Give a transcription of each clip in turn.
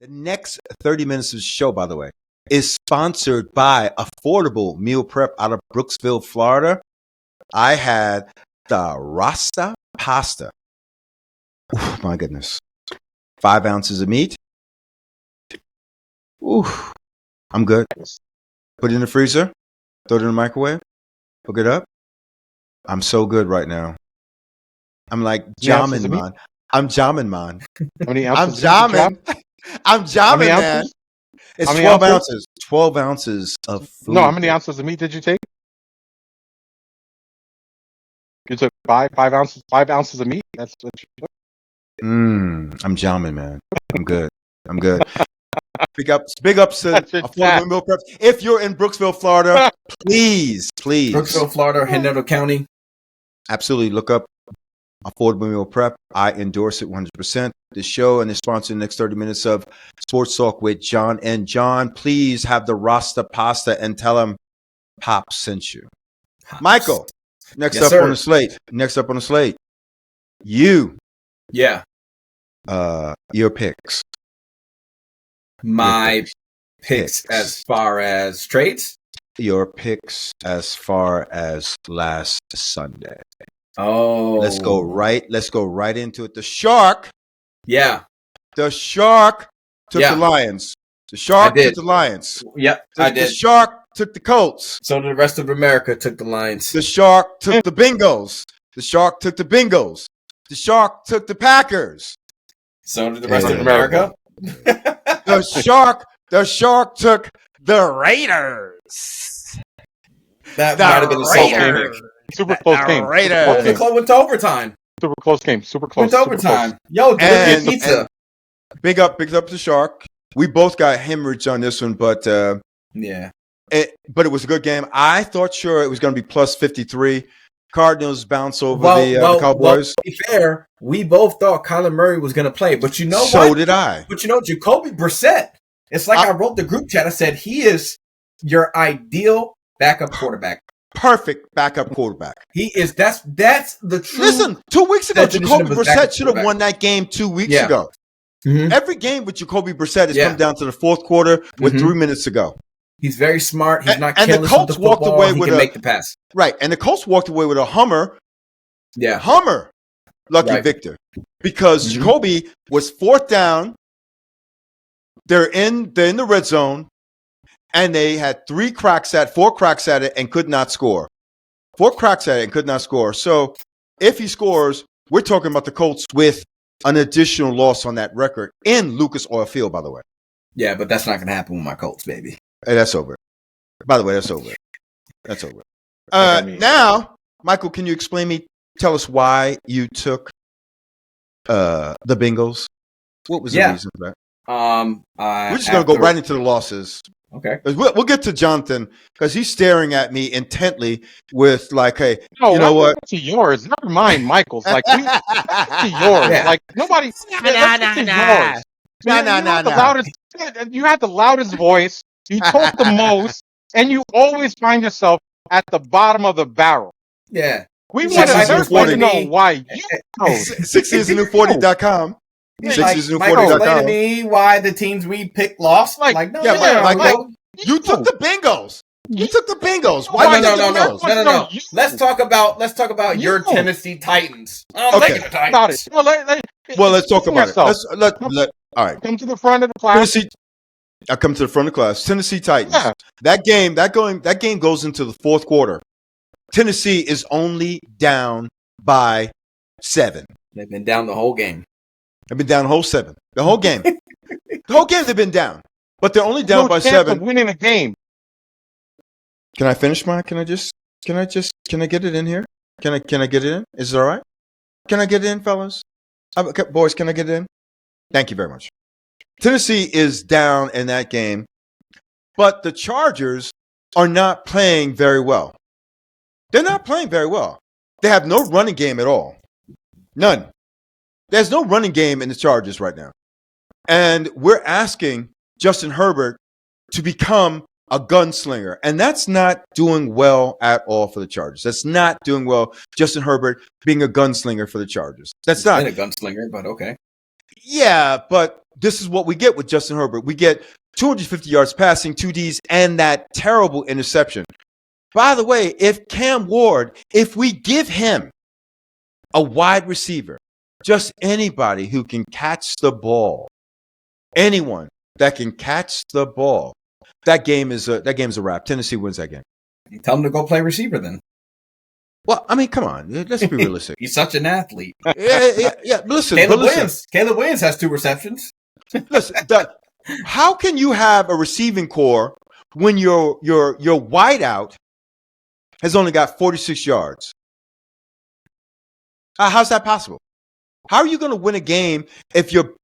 The next 30 minutes of the show, by the way, is sponsored by Affordable Meal Prep out of Brooksville, Florida. I had the Rasta pasta. Ooh, my goodness. 5 ounces of meat. Ooh, I'm good. Put it in the freezer. Throw it in the microwave. Hook it up. I'm so good right now. I'm like jamming, man. I'm jamming, man. How many I'm ounces? jamming. I'm jamming, man. Ounces? It's 12 ounces. 12 ounces of food. No, how many ounces of meat did you take? You took five ounces. 5 ounces of meat. That's what you took. I'm jamming, man. I'm good. I'm good. Big ups to Affordable Meal Prep. If you're in Brooksville, Florida, please. Brooksville, Florida, Henrico County. Absolutely. Look up Affordable Meal Prep. I endorse it 100%. The show and the sponsor the next 30 minutes of Sports Talk with John and John. Please have the Rasta pasta and tell them Pop sent you. Pops. Michael, next up on the slate. You. Yeah. Your picks. My picks as far as trades? Your picks as far as last Sunday. Oh. Let's go right into it. The Shark. Yeah. The Shark took the Lions. The Shark took the Lions. Yep, I did. The Shark took the Colts. So the rest of America took the Lions. The Shark took the Bengals. The Shark took the Bengals. The Shark took the Packers. So did the rest of America. The Shark took the Raiders. That might have been a Raiders. Super close game. Raiders. Went to overtime. Super close game. Went to overtime. Yo, delicious pizza. Big up the Shark. We both got hemorrhage on this one, but yeah. But it was a good game. I thought sure it was going to be plus 53. Cardinals bounce over the Cowboys. Well, to be fair, we both thought Kyler Murray was going to play, but you know what? So did I. But you know, Jacoby Brissett. It's like I wrote the group chat. I said he is your ideal backup quarterback. Perfect backup quarterback. He is. That's the truth. Listen, 2 weeks ago, Jacoby Brissett should have won that game 2 weeks ago. Mm-hmm. Every game with Jacoby Brissett has come down to the fourth quarter with 3 minutes to go. He's very smart. He's not and careless the Colts with the football. walked away he with can make the pass. Right, and the Colts walked away with a Hummer. Yeah, Hummer. Lucky Victor, because Jacoby was 4th down. They're in the red zone, and they had 4 cracks at it and could not score. 4 cracks at it and could not score. So if he scores, we're talking about the Colts with an additional loss on that record in Lucas Oil Field, by the way. Yeah, but that's not going to happen with my Colts, baby. Hey, that's over. By the way, that's over. That's over. Now, Michael, can you tell us why you took the Bengals? What was the reason for that? We're just going to go right into the losses. Okay. We'll get to Jonathan because he's staring at me intently with like, hey, you know what? To yours. Never mind Michael's. Like, to yours. Yeah. Like, nobody. Nah. You had the loudest voice. You talk the most. And you always find yourself at the bottom of the barrel. Yeah. We want to know why you know. 6yearsandnew40.com. Explain to me why the teams we picked lost. You took the Bengals. You took the Bengals. Why No. Let's talk about your Tennessee Titans. Okay. The Titans. Well, let's talk about it. All right. Come to the front of the class. I come to the front of the class. Tennessee Titans. Yeah. That game goes into the fourth quarter. Tennessee is only down by 7. They've been down the whole game. They've been down the whole 7. The whole game. The whole game they've been down. But they're only down by 7. Winning a game. Can I finish mine? Can I get it in here? Can I get it in? Is it all right? Can I get it in, fellas? Okay, boys, can I get it in? Thank you very much. Tennessee is down in that game, but the Chargers are not playing very well. They're not playing very well. They have no running game at all. None. There's no running game in the Chargers right now. And we're asking Justin Herbert to become a gunslinger. And that's not doing well at all for the Chargers. That's not doing well, Justin Herbert being a gunslinger for the Chargers. That's not. He's been a gunslinger, but okay. Yeah, but this is what we get with Justin Herbert. We get 250 yards passing, 2 Ds, and that terrible interception. By the way, if Cam Ward, if we give him a wide receiver, just anybody who can catch the ball, anyone that can catch the ball, that game's a wrap. Tennessee wins that game. You tell him to go play receiver then. Well, I mean, come on, let's be realistic. He's such an athlete. Yeah. Listen, Caleb Williams has 2 receptions. Listen, how can you have a receiving core when your wideout has only got 46 yards? How's that possible? How are you going to win a game if your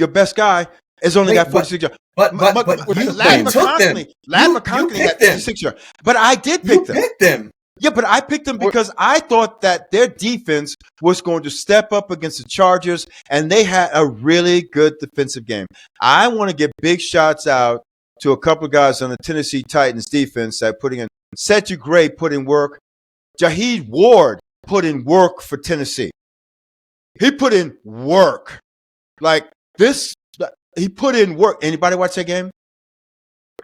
best guy has only got 46 yards? But you took them. Ladd You McConkey had picked them. 56 yards. But I did pick You them. picked them. Yeah, but I picked them because I thought that their defense was going to step up against the Chargers, and they had a really good defensive game. I want to give big shots out to a couple of guys on the Tennessee Titans defense that putting in. Cedric Gray put in work. Jaheed Ward put in work for Tennessee. He put in work. Like this, he put in work. Anybody watch that game?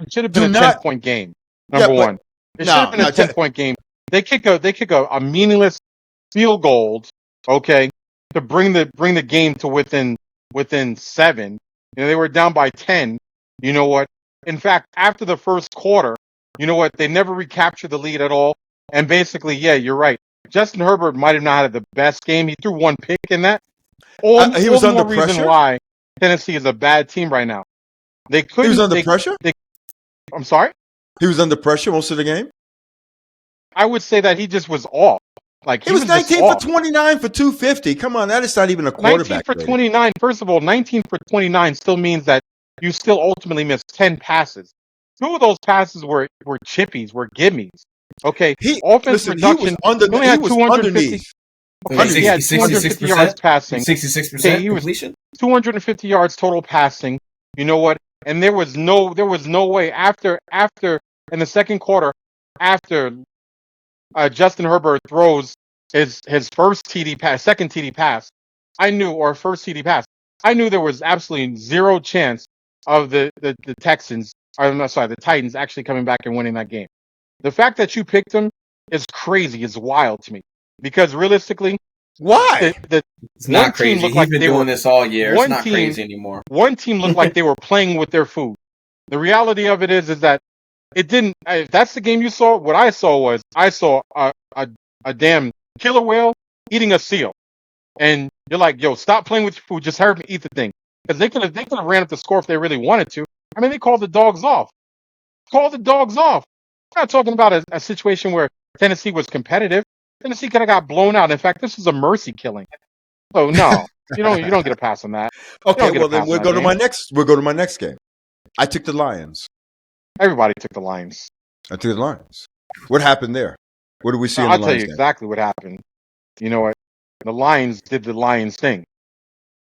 It should have been a 10-point game. Number one. It should have been a 10-point game. They kick a meaningless field goal, okay, to bring the game to within 7. They were down by 10. You know what? In fact, after the first quarter, you know what? They never recaptured the lead at all. And basically, yeah, you're right. Justin Herbert might have not had the best game. He threw 1 pick in that. He was under pressure. Reason why Tennessee is a bad team right now. They couldn't. He was under pressure. I'm sorry. He was under pressure most of the game. I would say that he just was off. Like he was 19 for 29 for 250. Come on, that is not even a quarterback. 19 for 29. First of all, 19 for 29 still means that you still ultimately missed 10 passes. 2 of those passes were chippies, were gimmies. Okay, offense production. He only had 250. Okay, he had 250 yards passing. 66% he was completion. 250 yards total passing. You know what? And there was no way after in the second quarter after Justin Herbert throws his first TD pass, second TD pass. First TD pass. I knew there was absolutely zero chance of the Titans actually coming back and winning that game. The fact that you picked them is crazy. It's wild to me because realistically, why? It's not crazy. He's been doing this all year. It's not crazy anymore. One team looked like they were playing with their food. The reality of it is that it didn't. If that's the game you saw, what I saw a damn killer whale eating a seal, and you're like, yo, stop playing with your food. Just hurry up and eat the thing because they could have ran up the score if they really wanted to. I mean, they called the dogs off. Call the dogs off. I'm not talking about a situation where Tennessee was competitive. Tennessee could have got blown out. In fact, this was a mercy killing. So no, you don't get a pass on that. Okay, well then we'll go to my next game. I took the Lions. Everybody took the Lions. I took the Lions. What happened there? What did we see? I'll tell you exactly what happened. You know what? The Lions did the Lions thing.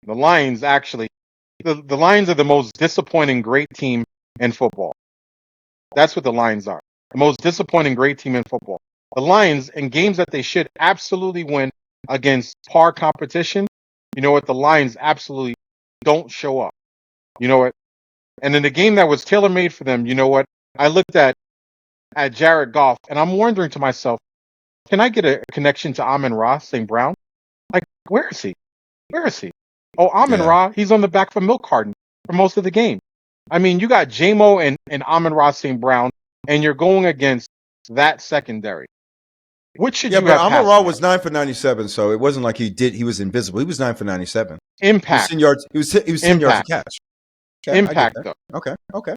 The Lions actually, the Lions are the most disappointing great team in football. That's what the Lions are. The most disappointing great team in football. The Lions, in games that they should absolutely win against par competition, you know what? The Lions absolutely don't show up. You know what? And in the game that was tailor-made for them, you know what? I looked at Jared Goff, and I'm wondering to myself, can I get a connection to Amon-Ra St. Brown? Like, where is he? Where is he? Oh, Amon-Ra, he's on the back of a milk carton for most of the game. I mean, you got J-Mo and Amon-Ra St. Brown, and you're going against that secondary. Which should you have? Yeah, but Amon-Ra was 9 for 97, so it wasn't like he was invisible. He was 9 for 97. Impact. He was 10 yards to catch. Okay, impact, though. Okay.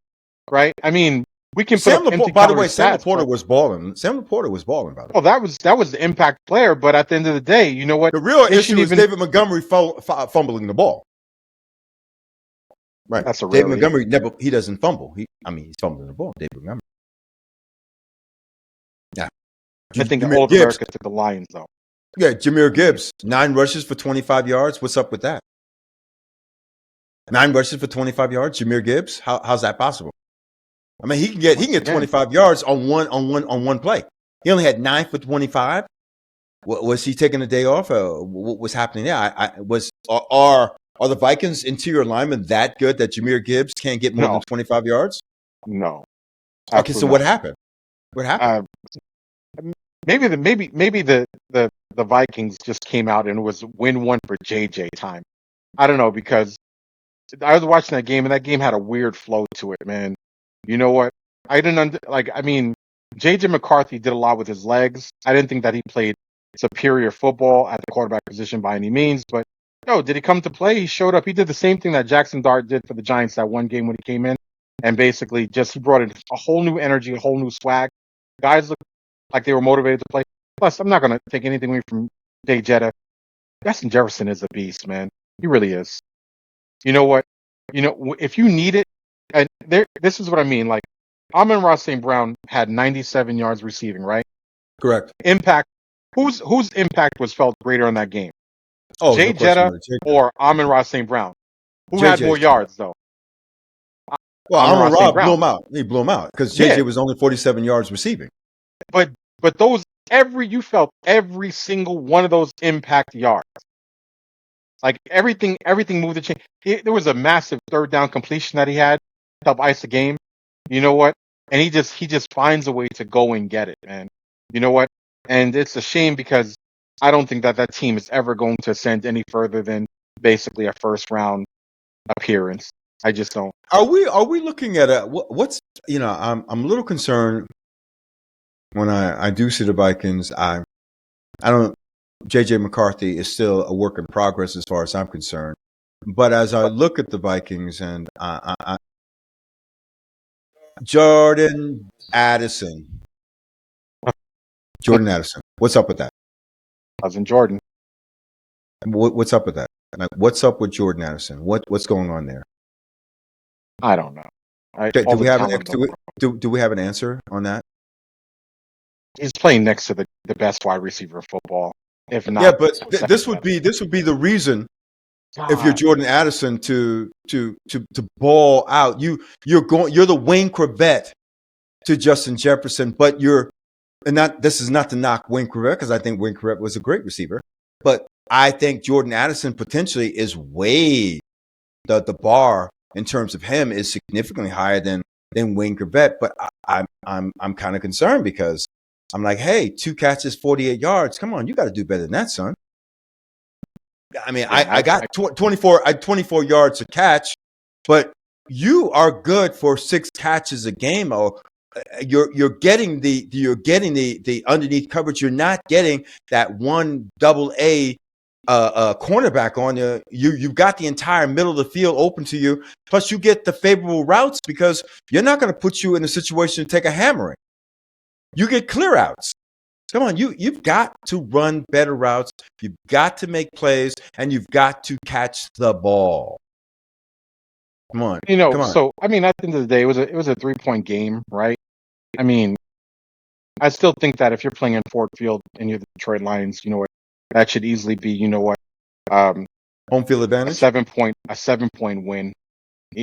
Right? I mean, we can Sam put Laporte, by the way, Sam Laporte was balling. Sam Laporte was balling, by the way. Oh, that was the impact player, but at the end of the day, you know what? The real issue is David Montgomery fumbling the ball. Right. That's a David Montgomery he doesn't fumble. He's fumbling the ball, David Montgomery. Yeah. I think all of America took the Lions, though. Yeah, Jahmyr Gibbs, 9 rushes for 25 yards. What's up with that? 9 rushes for 25 yards, Jahmyr Gibbs. How's that possible? I mean, he can get 25 yards on one play. He only had 9 for 25. Was he taking a day off? What was happening there? Are the Vikings interior linemen that good that Jahmyr Gibbs can't get more No. than 25 yards? No. Okay, so Absolutely what not. happened? What happened? Maybe the Vikings just came out and it was win one for JJ time. I don't know, because I was watching that game and that game had a weird flow to it, man. You know what? I didn't I mean, JJ McCarthy did a lot with his legs. I didn't think that he played superior football at the quarterback position by any means, but no, did he come to play? He showed up. He did the same thing that Jackson Dart did for the Giants that one game when he came in, and basically just he brought in a whole new energy, a whole new swag. Guys looked like they were motivated to play. Plus, I'm not going to take anything away from Jay Jetta. Justin Jefferson is a beast, man. He really is. You know what? You know, if you need it, and this is what I mean. Like, Amon-Ra St. Brown had 97 yards receiving, right? Correct. Impact. Whose impact was felt greater on that game? Oh, Jay no question Jetta about it. or Amon-Ra St. Brown? Who had more JJ. yards, though? Well, Amon-Ra St. Rob blew Brown. him out. He blew him out because Yeah. JJ was only 47 yards receiving. But those you felt every single one of those impact yards. Like everything moved the chain. There was a massive third down completion that he had to help ice the game. You know what? And he just finds a way to go and get it, man. You know what? And it's a shame because I don't think that team is ever going to ascend any further than basically a first round appearance. I just don't. Are we looking at what's I'm a little concerned when I do see the Vikings. I don't. JJ McCarthy is still a work in progress as far as I'm concerned. But as I look at the Vikings and Jordan Addison, what's up with that? Cousin Jordan. What's up with that? Like, what's up with Jordan Addison? What's going on there? I don't know. Do we have an answer on that? He's playing next to the best wide receiver of football. If not, Yeah, but this would be the reason if you're God. Jordan Addison to ball out. You're the Wayne Corbett to Justin Jefferson, but this is not to knock Wayne Corbett because I think Wayne Corbett was a great receiver, but I think Jordan Addison potentially is way the bar in terms of him is significantly higher than Wayne Corbett. But I'm kind of concerned because I'm like, hey, 2 catches, 48 yards. Come on, you got to do better than that, son. I mean, Yeah, I got 24 yards to catch, but you are good for 6 catches a game. Or you're getting the underneath coverage. You're not getting that one AA cornerback on you. You've got the entire middle of the field open to you. Plus, you get the favorable routes because you're not going to put you in a situation to take a hammering. You get clear outs. Come on, you've got to run better routes. You've got to make plays, and you've got to catch the ball. Come on, come on. So I mean, at the end of the day, it was a 3-point game, right? I mean, I still think that if you're playing in Ford Field and you're the Detroit Lions, you know what, that should easily be, Home field a advantage. 7-point win.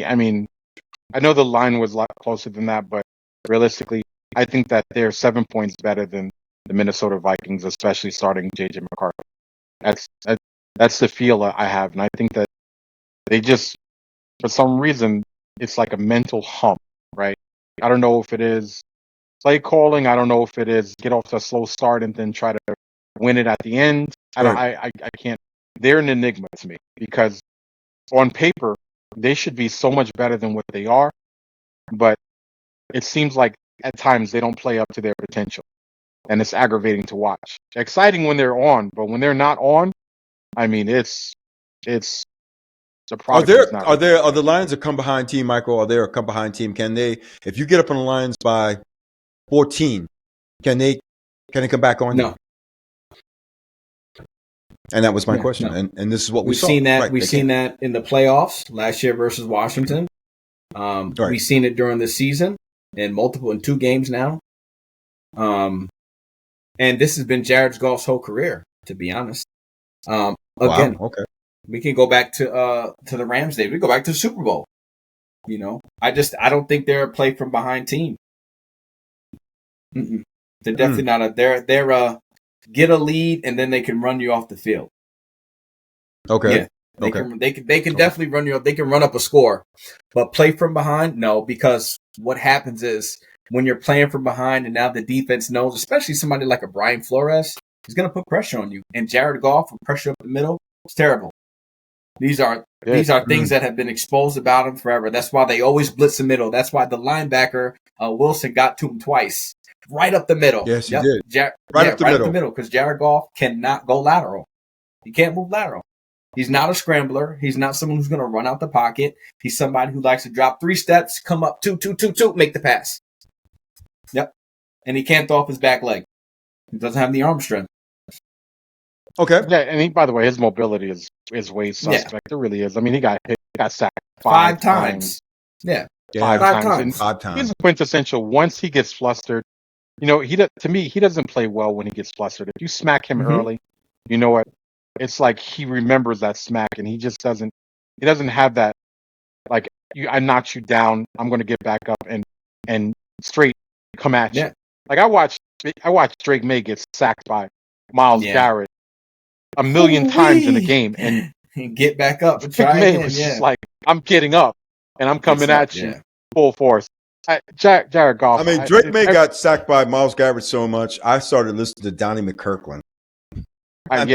I mean, I know the line was a lot closer than that, but realistically, I think that they're 7 points better than the Minnesota Vikings, especially starting JJ McCarthy. That's the feel I have, and I think that they just, for some reason, it's like a mental hump, right? I don't know if it is play calling. I don't know if it is get off to a slow start and then try to win it at the end. I can't. They're an enigma to me because on paper they should be so much better than what they are, but it seems like at times they don't play up to their potential, and it's aggravating to watch. Exciting when they're on, but when they're not on, I mean, it's the product is not. Are the Lions a come behind team, Michael? Are they a come behind team? Can they, if you get up on the Lions by 14, can they come back on you? No. And that was my Yeah, question. no. And this is what We've saw. seen that. Right, We've they seen can't. that in the playoffs last year versus Washington. Right. We've seen it during the season in 2 games now. And this has been Jared Goff's whole career, to be honest. Again, Wow, okay. we can go back to the Rams days. We go back to the Super Bowl. I don't think they're a play from behind team. Mm-mm. They're definitely not a. They're get a lead and then they can run you off the field. Okay. Yeah. Okay. They can definitely run they can run up a score, but play from behind, no, because what happens is when you're playing from behind and now the defense knows, especially somebody like a Brian Flores, he's going to put pressure on you. And Jared Goff with pressure up the middle, it's terrible. These are things that have been exposed about him forever. That's why they always blitz the middle. That's why the linebacker Wilson got to him twice, right up the middle. Yes, he did. Right up the middle, because Jared Goff cannot go lateral. He can't move lateral. He's not a scrambler. He's not someone who's going to run out the pocket. He's somebody who likes to drop 3 steps, come up 2, make the pass. Yep. And he can't throw off his back leg. He doesn't have the arm strength. Okay. Yeah, and he, by the way, his mobility is way suspect. It really is. I mean, he got sacked 5 times. Yeah. 5 times. And 5 times. he's quintessential. Once he gets flustered, to me, he doesn't play well when he gets flustered. If you smack him early, you know what? It's like he remembers that smack, and he just doesn't. He doesn't have that. Like I knocked you down, I'm going to get back up and straight come at you. Like I watched Drake May get sacked by Myles Garrett a million times in a game, and get back up and Drake try May again. was just like, I'm getting up and I'm coming at you Yeah. full force. Jared Goff. I mean, Drake May got sacked by Myles Garrett so much, I started listening to Donnie McKirkland.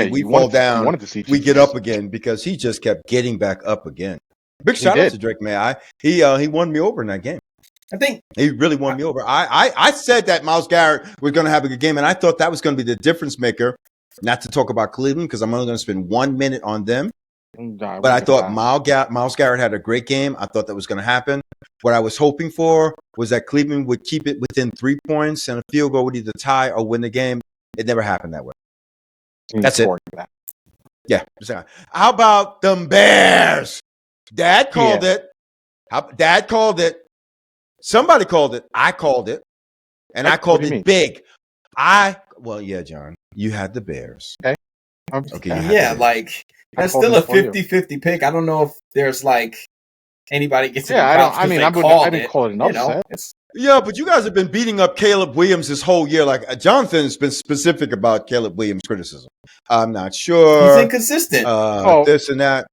We fall down, we get up again because he just kept getting back up again. Big shout out to Drake May. He won me over in that game. I think he really won me over. I said that Myles Garrett was going to have a good game, and I thought that was going to be the difference maker. Not to talk about Cleveland because I'm only going to spend 1 minute on them. But I thought Myles Garrett had a great game. I thought that was going to happen. What I was hoping for was that Cleveland would keep it within 3 points and a field goal would either tie or win the game. It never happened that way. That's it. Yeah. How about them Bears? Dad called it. Dad called it. Somebody called it. I called it. And I called it big. John, you had the Bears. Okay. Like that's still a 50-50 pick. I don't know if there's like anybody gets it. I didn't call it an upset. Yeah, but you guys have been beating up Caleb Williams this whole year. Like Jonathan's been specific about Caleb Williams' criticism. I'm not sure. He's inconsistent. This and that.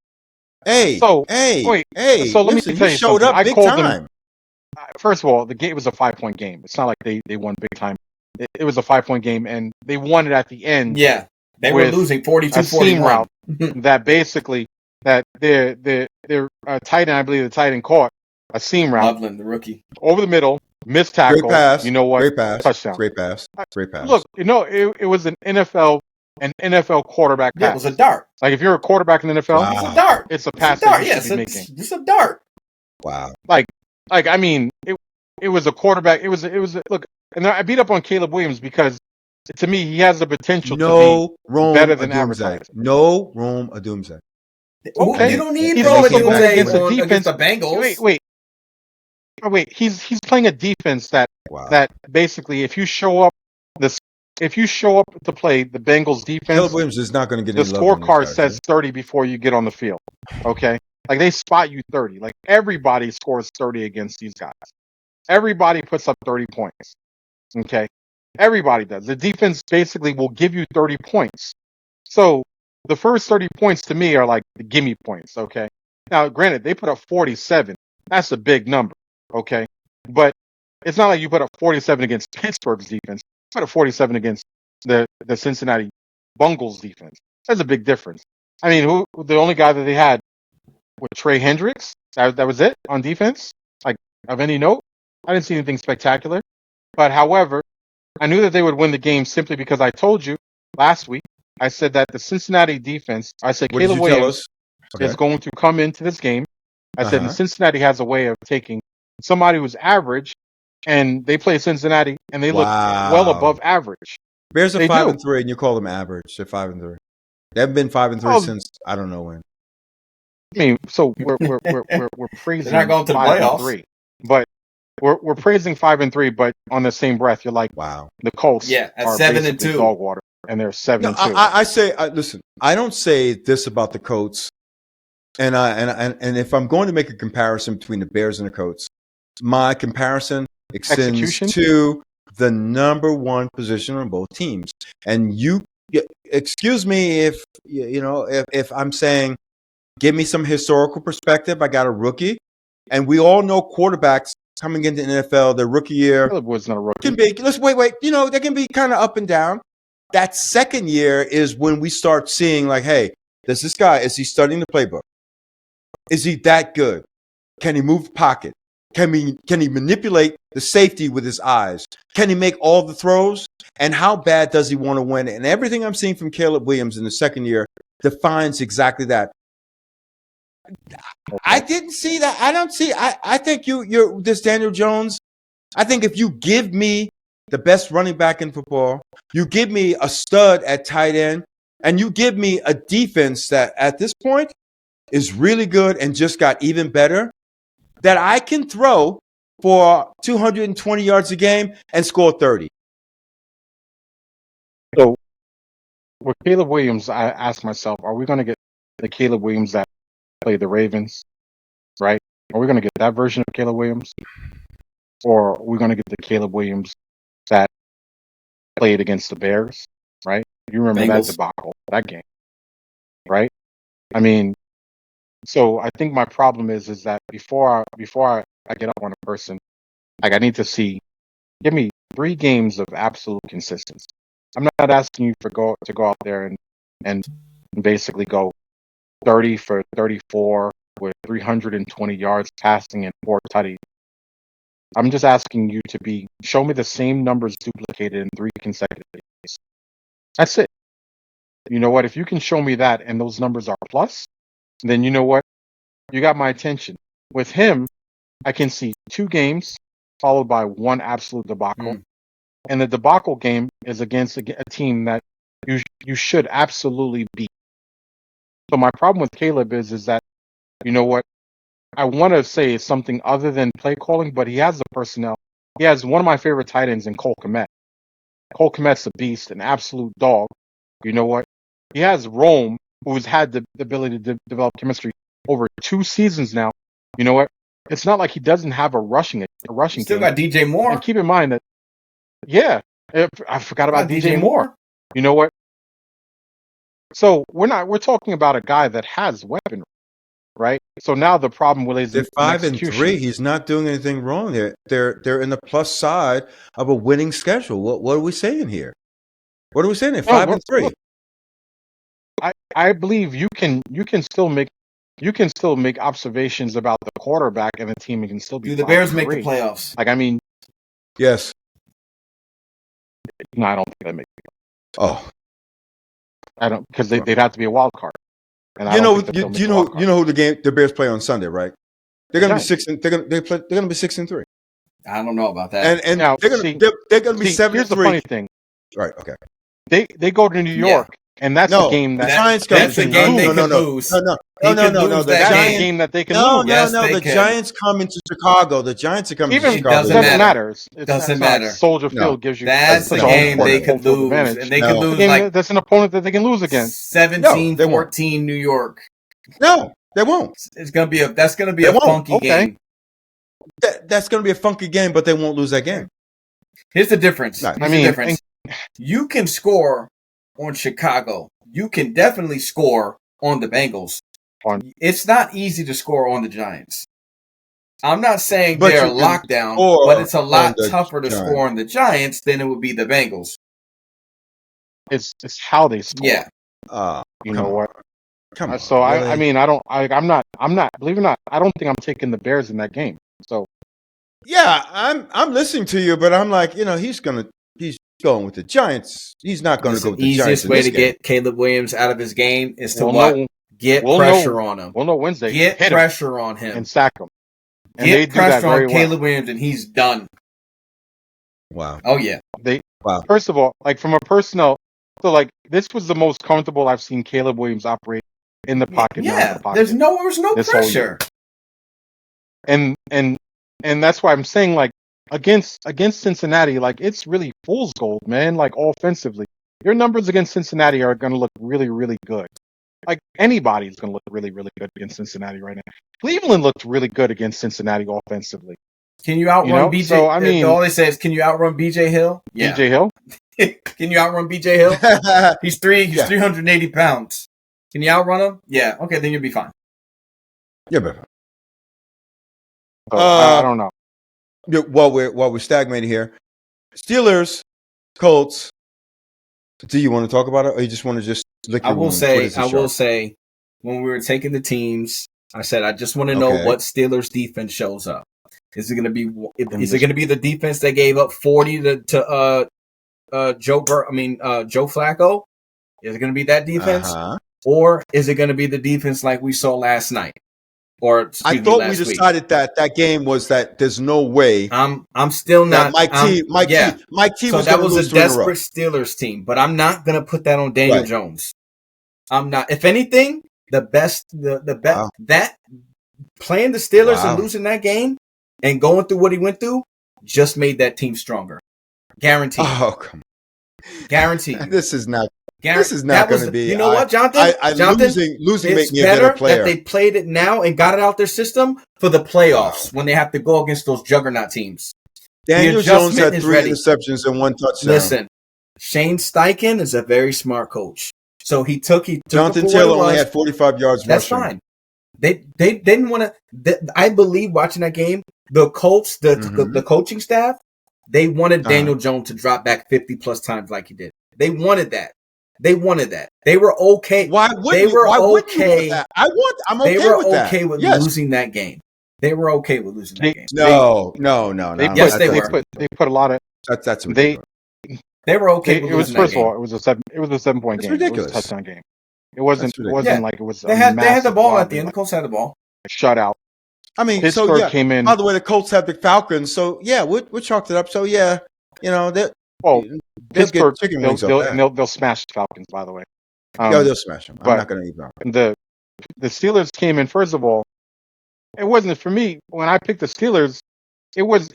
Hey. So let me tell you showed something. up big time. First of all, the game was a 5-point game. It's not like they won big time. It was a 5-point game, and they won it at the end. Yeah, they were losing 42-41. Route that basically that their tight end, I believe the tight end caught a seam route. Loveland, the rookie, over the middle, missed tackle. Great pass. You know what? Great pass. Touchdown. Great pass. Look, it was an NFL quarterback pass. Yeah, it was a dart. Like if you're a quarterback in the NFL, It's a dart. It's a pass that you should be making. It's a dart. Wow. Like I mean, it was a quarterback. It was look, and I beat up on Caleb Williams because to me he has the potential to be better than advertised. No room a doomsday. Okay. You don't need room a doomsday against the Bengals. Wait. He's playing a defense that basically if you show up to play the Bengals defense, Caleb Williams is not going to get the scorecard says 30 before you get on the field. Okay, like they spot you 30. Like everybody scores 30 against these guys. Everybody puts up 30 points. Okay, everybody does. The defense basically will give you 30 points. So the first 30 points to me are like the gimme points. Okay, now granted they put up 47. That's a big number. Okay, but it's not like you put up 47 against Pittsburgh's defense. You put up 47 against the Cincinnati Bengals defense. That's a big difference. I mean, the only guy that they had was Trey Hendricks. That was it on defense. Like of any note, I didn't see anything spectacular. But however, I knew that they would win the game simply because I told you last week. I said that the Cincinnati defense. I said Caleb Williams is going to come into this game. I said Cincinnati has a way of taking somebody who's average, and they play Cincinnati, and they look well above average. Bears are 5-3, and you call them average. They're 5-3. They haven't been 5-3 since I don't know when. I mean, so we're praising. They're not going to the playoffs, but we're praising 5-3. But on the same breath, you're like, wow, the Colts at are 7-2 dog water, and they're 7-2. I say, listen, I don't say this about the Colts. And if I'm going to make a comparison between the Bears and the Colts, my comparison extends to the number one position on both teams. And excuse me if I'm saying give me some historical perspective. I got a rookie, and we all know quarterbacks coming into the NFL, their rookie year Caleb was not a rookie. can be. Let's wait. You know, they can be kind of up and down. That second year is when we start seeing like, hey, does this guy, is he studying the playbook? Is he that good? Can he move the pocket? Can he manipulate the safety with his eyes? Can he make all the throws? And how bad does he want to win? And everything I'm seeing from Caleb Williams in the second year defines exactly that. I didn't see that. I don't see. I think you're this Daniel Jones. I think if you give me the best running back in football, you give me a stud at tight end, and you give me a defense that at this point is really good and just got even better, that I can throw for 220 yards a game and score 30. So with Caleb Williams, I asked myself, are we going to get the Caleb Williams that played the Ravens, right? Are we going to get that version of Caleb Williams? Or are we going to get the Caleb Williams that played against the Bears, right? You remember Bengals. that debacle, that game, right? I mean, so I think my problem is that before I get up on a person, like I need to see, give me 3 games of absolute consistency. I'm not asking you to go out there and basically go 30 for 34 with 320 yards passing and 4 tutties. I'm just asking you to show me the same numbers duplicated in 3 consecutive days. That's it. You know what? If you can show me that and those numbers are plus, then you know what? You got my attention. With him, I can see 2 games followed by 1 absolute debacle. And the debacle game is against a team that you should absolutely beat. So my problem with Caleb is that, you know what? I want to say it's something other than play calling, but he has the personnel. He has one of my favorite tight ends in Cole Kmet. Cole Kmet's a beast, an absolute dog. You know what? He has Rome, who's had the ability to develop chemistry over 2 seasons now. You know what? It's not like he doesn't have a rushing Still game. got DJ Moore. And keep in mind that, yeah, I forgot about DJ Moore. You know what? So we're talking about a guy that has weaponry, right? So now the problem is They're 5-3. He's not doing anything wrong there. They're in the plus side of a winning schedule. What are we saying here? What are we saying? They're 5-3. I believe you can still make observations about the quarterback and the team and can still be. Do the Bears make the playoffs? Like, I mean, yes. No, I don't think they make the playoffs. Oh, I don't, because they'd have to be a wild card. And you know who the Bears play on Sunday, right? They're going to be 6 and they're going to be 6-3. I don't know about that. And now, they're going to be 7-3. Here's the funny thing. Right. Okay. They go to New York, and that's the game that the Giants that's the game they could lose. No. That's the game that they can lose. The Giants come into Chicago. The Giants are coming to Chicago. It doesn't matter. It doesn't matter. Soldier Field gives you. That's the game they could lose, and they could lose like that's an opponent that they can lose against. 17-14 New York. No, they won't. It's gonna be a funky game. That's gonna be a funky game, but they won't lose that game. Here's the difference. Right. You can score on Chicago. You can definitely score on the Bengals. It's not easy to score on the Giants. I'm not saying they're locked down, but it's a lot tougher to score on the Giants than it would be the Bengals. It's how they score. Yeah. You know what? Come on. So really? I'm not. Believe it or not, I don't think I'm taking the Bears in that game. So. Yeah, I'm listening to you, but I'm like, he's going with the Giants. He's not going to go with the Giants. The easiest way to get Caleb Williams out of his game is to get pressure on him. We'll know Wednesday. Get pressure on him and sack him. And get pressure on Caleb Williams, and he's done. Wow. Oh yeah. First of all, like from a personnel, so like this was the most comfortable I've seen Caleb Williams operate in the pocket. Yeah. There's no pressure. And that's why I'm saying like. Against Cincinnati, like it's really fool's gold, man. Like offensively, your numbers against Cincinnati are going to look really, really good. Like anybody's going to look really, really good against Cincinnati right now. Cleveland looked really good against Cincinnati offensively. Can you outrun BJ? So, I mean, all they say is, can you outrun BJ Hill? Yeah. BJ Hill? Can you outrun BJ Hill? He's 380 pounds. Can you outrun him? Yeah. Okay, then you'll be fine. Yeah, but So I don't know. yeah, while we're stagnating here, Steelers, Colts. Do you want to talk about it, or you just want to just lick I your will wounds? What say, is it, Sharp? when we were taking the teams, I said I just want to know Okay. what Steelers defense shows up. Is it going to be? Is it this- going to be the defense that gave up 40 to Joe Flacco? Is it going to be that defense, Uh-huh. or is it going to be the defense like we saw last night, or I excuse me, thought we last week? decided that game was that there's no way I'm still that not. Mike T So was that going to was lose a three in a row. desperate Steelers team, but I'm not going to put that on Daniel Right. Jones. I'm not. If anything, the best Wow. that playing the Steelers Wow. and losing that game and going through what he went through just made that team stronger. Guaranteed. Oh, come Guaranteed. on. This is not That was- going to be. You know what, Jonathan? Jonathan, losing make it's me a better better that player. they played it now and got it out their system for the playoffs when they have to go against those juggernaut teams. Daniel the Jones adjustment had is 3 ready. interceptions and 1 touchdown. Listen, Shane Steichen is a very smart coach. So he took Jonathan it for Taylor what it only was. had 45 yards That's rushing. fine. They didn't want to. I believe watching that game, the Colts, Mhm. the coaching staff, they wanted Uh-huh. Daniel Jones to drop back 50 plus times like he did. They wanted that. They were okay. Why wouldn't They you? were Why wouldn't you okay. want that? I'm They okay were with that. okay with Yes. losing that game. They were okay with losing that game. No. They Yes, put, they they were. put they put a lot of That's they ridiculous. They were okay with it was losing first that of game. all it was a 7-point It's game. ridiculous. It was a touchdown game. It wasn't That's ridiculous. Yeah. like it was They had the massive ball at wobbly, the end. The like, Colts had the ball. shutout. I mean, Pittsburgh so yeah. came in. By the way, the Colts have the Falcons, so yeah, we chalked it up. So yeah, you know that. Well, They'll Pittsburgh get chicken they'll, wings off they'll, that. and they'll smash the Falcons. By the way, They'll smash them. I'm but not going to even. the Steelers came in. First of all, it wasn't for me when I picked the Steelers. It was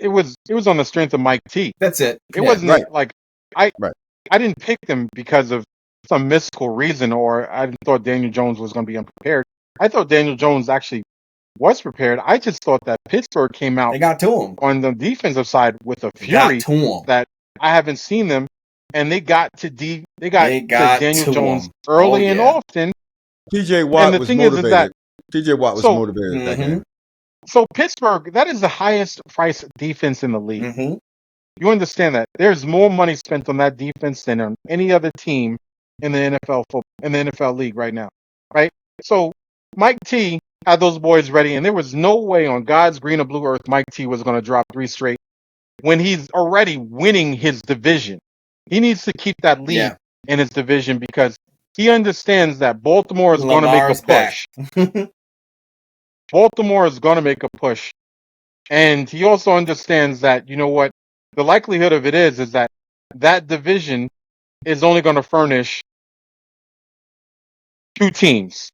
on the strength of Mike T. That's it. It Yeah. wasn't right. like I Right. I didn't pick them because of some mystical reason, or I thought Daniel Jones was going to be unprepared. I thought Daniel Jones actually was prepared. I just thought that Pittsburgh came out They got to him. on the defensive side with a They got fury to him. that I haven't seen them, and they got to They to got Daniel to Jones him. early Oh, and yeah. often. TJ Watt And the was thing is motivated. that- TJ Watt was So- motivated that Mhm. game. So Pittsburgh, that is the highest price defense in the league. Mm-hmm. You understand that there's more money spent on that defense than on any other team in the NFL league right now, right? So Mike T had those boys ready, and there was no way on God's green or blue earth Mike T was going to drop 3 straight when he's already winning his division. He needs to keep that lead Yeah. in his division because he understands that Baltimore is going to make a Lamar's back. push. Baltimore is going to make a push. And he also understands that, you know what, the likelihood of it is that that division is only going to furnish 2 teams.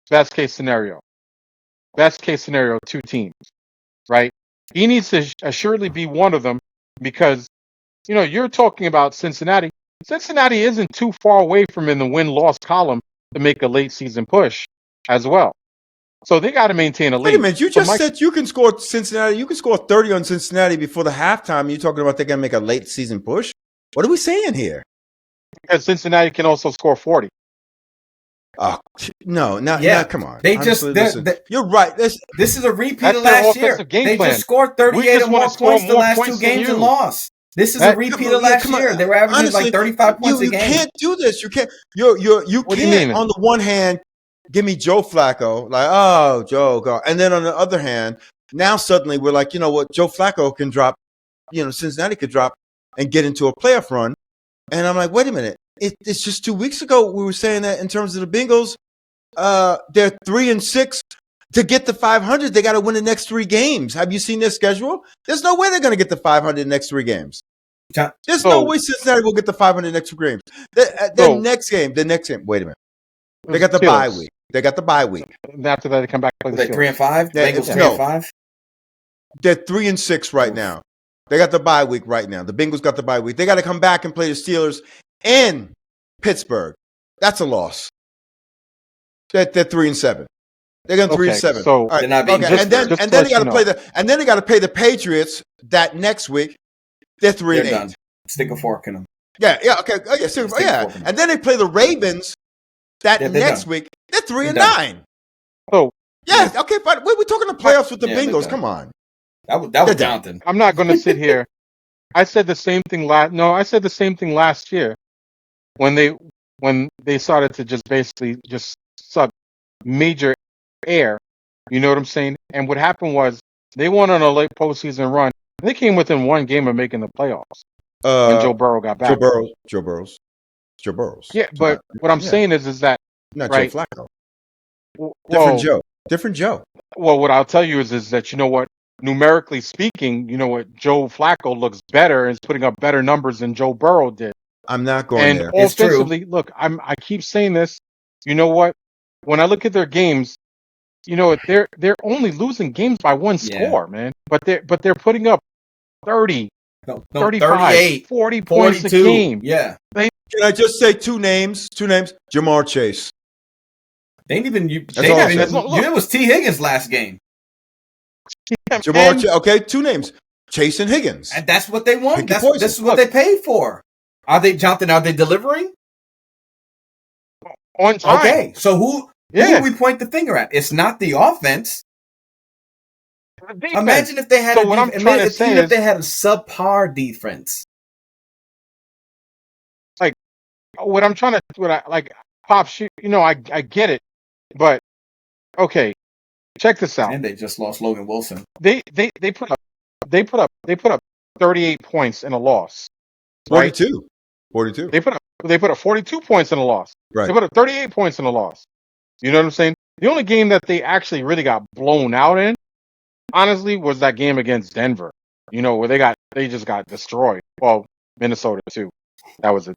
Best case scenario. Best case scenario, 2 teams, right? He needs to assuredly be one of them because, you know, you're talking about Cincinnati. Cincinnati isn't too far away from in the win-loss column to make a late season push as well. So they got to maintain a lead. Wait a minute, you So just Mike- said you can score Cincinnati. You can score 30 on Cincinnati before the halftime. You're talking about they're going to make a late season push. What are we saying here? because Cincinnati can also score 40. Oh no, Yeah. come on. They Honestly, just- listen, you're right. This is a repeat That's of their last year. offensive game They plan. just scored We 38 just or more wanna score points the more last points 2 than games you. and lost. This is That- a repeat of last come on. year. They were averaging Honestly, like 35 points you a game. can't do this. You can't. You What do you can't. mean? On the one hand, give me Joe Flacco, like oh Joe, go, and then on the other hand, now suddenly we're like, you know what, Joe Flacco can drop, Cincinnati could drop and get into a playoff run, and I'm like, wait a minute, it's just 2 weeks ago we were saying that in terms of the Bengals, they're 3-6. To get to 500, they got to win the next 3 games. Have you seen their schedule? There's no way they're going to get to 500 in the next 3 games. There's no way Cincinnati will get to 500 next 2 games. The next game. Wait a minute. They got the bye week. And after that, they come back and play the Like 3 Steelers. and 5. Yeah, Bengals 3 no. and 5. They're 3-6 right now. They got the bye week right now. The Bengals got the bye week. They got to come back and play the Steelers in Pittsburgh. That's a loss. They're 3-7. They're going 3-7. So All right. They're not beating Okay, and then Pittsburgh. they Just to got to let play you and then they got to play the Patriots that next week. They're 3-8. They're done. Stick a fork in them. Yeah, okay. Oh, yeah, seriously, Stick yeah. fork in them. And then they play the Ravens that Yeah, they're next done. week. They're 3-9. done. So Yeah, okay, but we're talking the playoffs with the Yeah, Bengals. okay. Come on. That was They're done. Jonathan. I'm not going to sit here. I said the same thing I said the same thing last year when they started to just basically just suck major air. You know what I'm saying? And what happened was they went on a late postseason run. They came within one game of making the playoffs when Joe Burrow got back. Joe Burrows. Yeah, but what I'm saying is that not right? Joe Flacco. Well, Different Joe. Well, what I'll tell you is that you know what, numerically speaking, you know what, Joe Flacco looks better and is putting up better numbers than Joe Burrow did. I'm not going And there. It's true. offensively, look, I keep saying this. You know what? When I look at their games, you know they're only losing games by one Yeah. score, man. But they're putting up 30, No, 35, 38, 40 points a 42. game. Yeah. Can I just say two names? Jamar Chase. They didn't even. That's all I'm saying. It was T. Higgins last game, Jamar Chase. Okay, two names. Chase and Higgins. and that's what they want. Pick your This poison. is what they paid for. Are they, Jonathan? Are they delivering? On time. Okay, so who Yeah. do we point the finger at? It's not the offense. The defense. Imagine if they had. So what I'm trying to say if is- they had a subpar defense. What I'm trying to, Pops, you know, I get it, but okay, check this out. And they just lost Logan Wilson. They put up 38 points in a loss. Right? 42. They put up 42 points in a loss. Right. They put up 38 points in a loss. You know what I'm saying? The only game that they actually really got blown out in, honestly, was that game against Denver. You know, where they just got destroyed. Well, Minnesota too. That was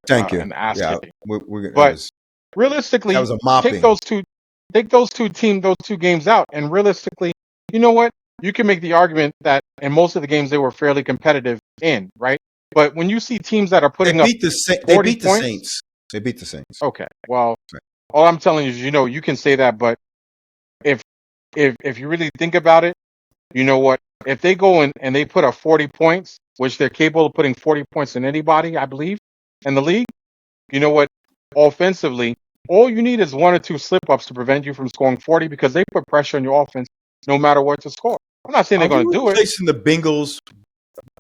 Thank you. an ass Yeah, kicking. that But was realistically, a mopping. take those two games out, and realistically, you know what? You can make the argument that in most of the games they were fairly competitive in, right? But when you see teams that are putting up They beat the 40 points? Saints. They beat the Saints. okay, well, Right. all I'm telling you is, you know, you can say that, but if you really think about it, you know what? If they go in and they put up 40 points, which they're capable of putting 40 points in anybody, I believe, in the league, you know what? Offensively, all you need is one or two slip-ups to prevent you from scoring 40 because they put pressure on your offense no matter what to score. I'm not saying they're going to do it. Replacing the Bengals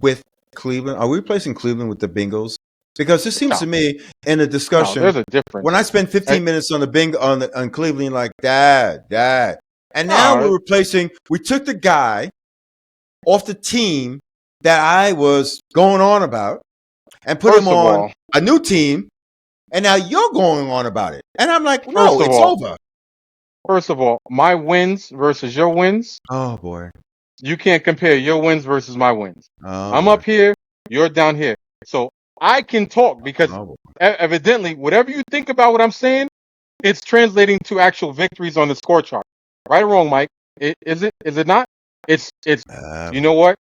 with Cleveland? Are we replacing Cleveland with the Bengals? Because it seems to me in a No, discussion, there's a difference. when I spend 15 minutes on on Cleveland, like Dad, and now No. we took the guy off the team that I was going on about and put him First of on all- a new team, and now you're going on about it, and I'm like, no, First of it's all- over. First of all, my wins versus your wins, Oh boy, you can't compare your wins versus my wins. oh, I'm boy. up here, you're down here. So I can talk because Oh, boy. evidently, whatever you think about what I'm saying, it's translating to actual victories on the score chart. Right or wrong, Mike? Is it not? It's you know what?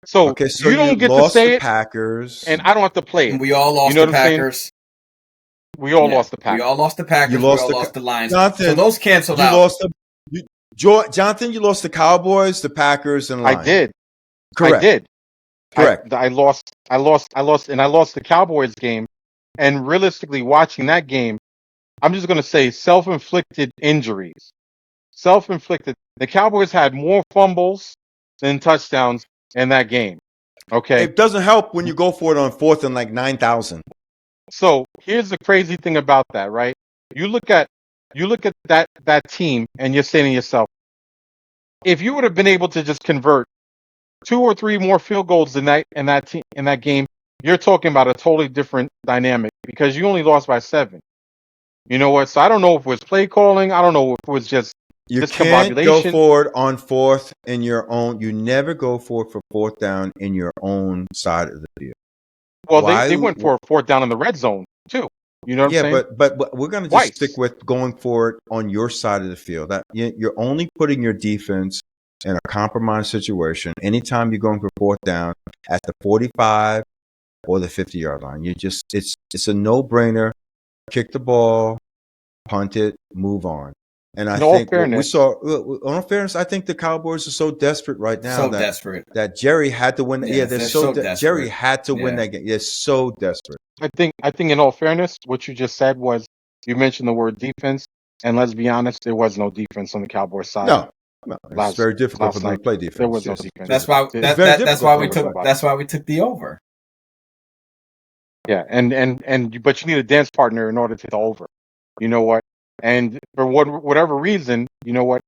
So, Okay, so you don't get to lost say the it, Packers, and I don't have to play And it. we all lost You know the what I'm saying? Packers. We all Yeah, lost the Packers. We all lost the Packers. You We lost all the lost the Lions. Jonathan, So those canceled you out. lost Jonathan. You lost the Cowboys, the Packers, and Lions. I did. Correct. I did. Correct. I lost, and I lost the Cowboys game. And realistically, watching that game, I'm just going to say self-inflicted injuries. Self-inflicted. The Cowboys had more fumbles than touchdowns in that game. Okay. It doesn't help when you go for it on 4th and like 9,000. So here's the crazy thing about that, right? You look at that team, and you're saying to yourself, if you would have been able to just convert 2 or 3 more field goals in that game, you're talking about a totally different dynamic because you only lost by 7. You know what? So I don't know if it was play calling. I don't know if it was just You can't go discombobulation. for it on 4th in your own. You never go for it for 4th down in your own side of the field. Well, Why- they went for a 4th down in the red zone too. You know what I'm saying? but we're going to just Twice. stick with going for it on your side of the field. That you're only putting your defense in a compromised situation anytime you're going for 4th down at the 45 or the 50-yard line. It's a no-brainer. Kick the ball, punt it, move on. And I In all think what we fairness- saw. In all fairness, I think the Cowboys are so desperate right now So that desperate. Jerry had to win. Yes, Yeah, they're so desperate. Jerry had to win Yeah. that game. They're so desperate. I think in all fairness, what you just said was you mentioned the word defense. And let's be honest, there was no defense on the Cowboys side. No, it's Last- very difficult for last them to night, play defense. there was no yes. defense. That's why. It's That's very difficult why we for took. everybody. That's why we took the over. Yeah, but you need a dance partner in order to hit the over. You know what? And for whatever reason, you know what?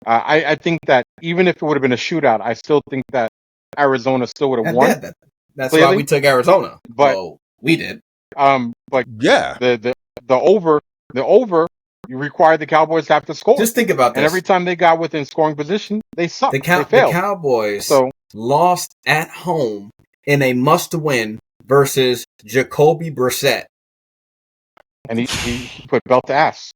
I think that even if it would have been a shootout, I still think that Arizona still would have won. That's Clearly. why we took Arizona. But- Well, we did. But Yeah, the over, you required the Cowboys to have to score. Just think about this. And every time they got within scoring position, they sucked. the They failed. Cowboys So lost at home in a must-win versus Jacoby Brissett. and he put belt to ass.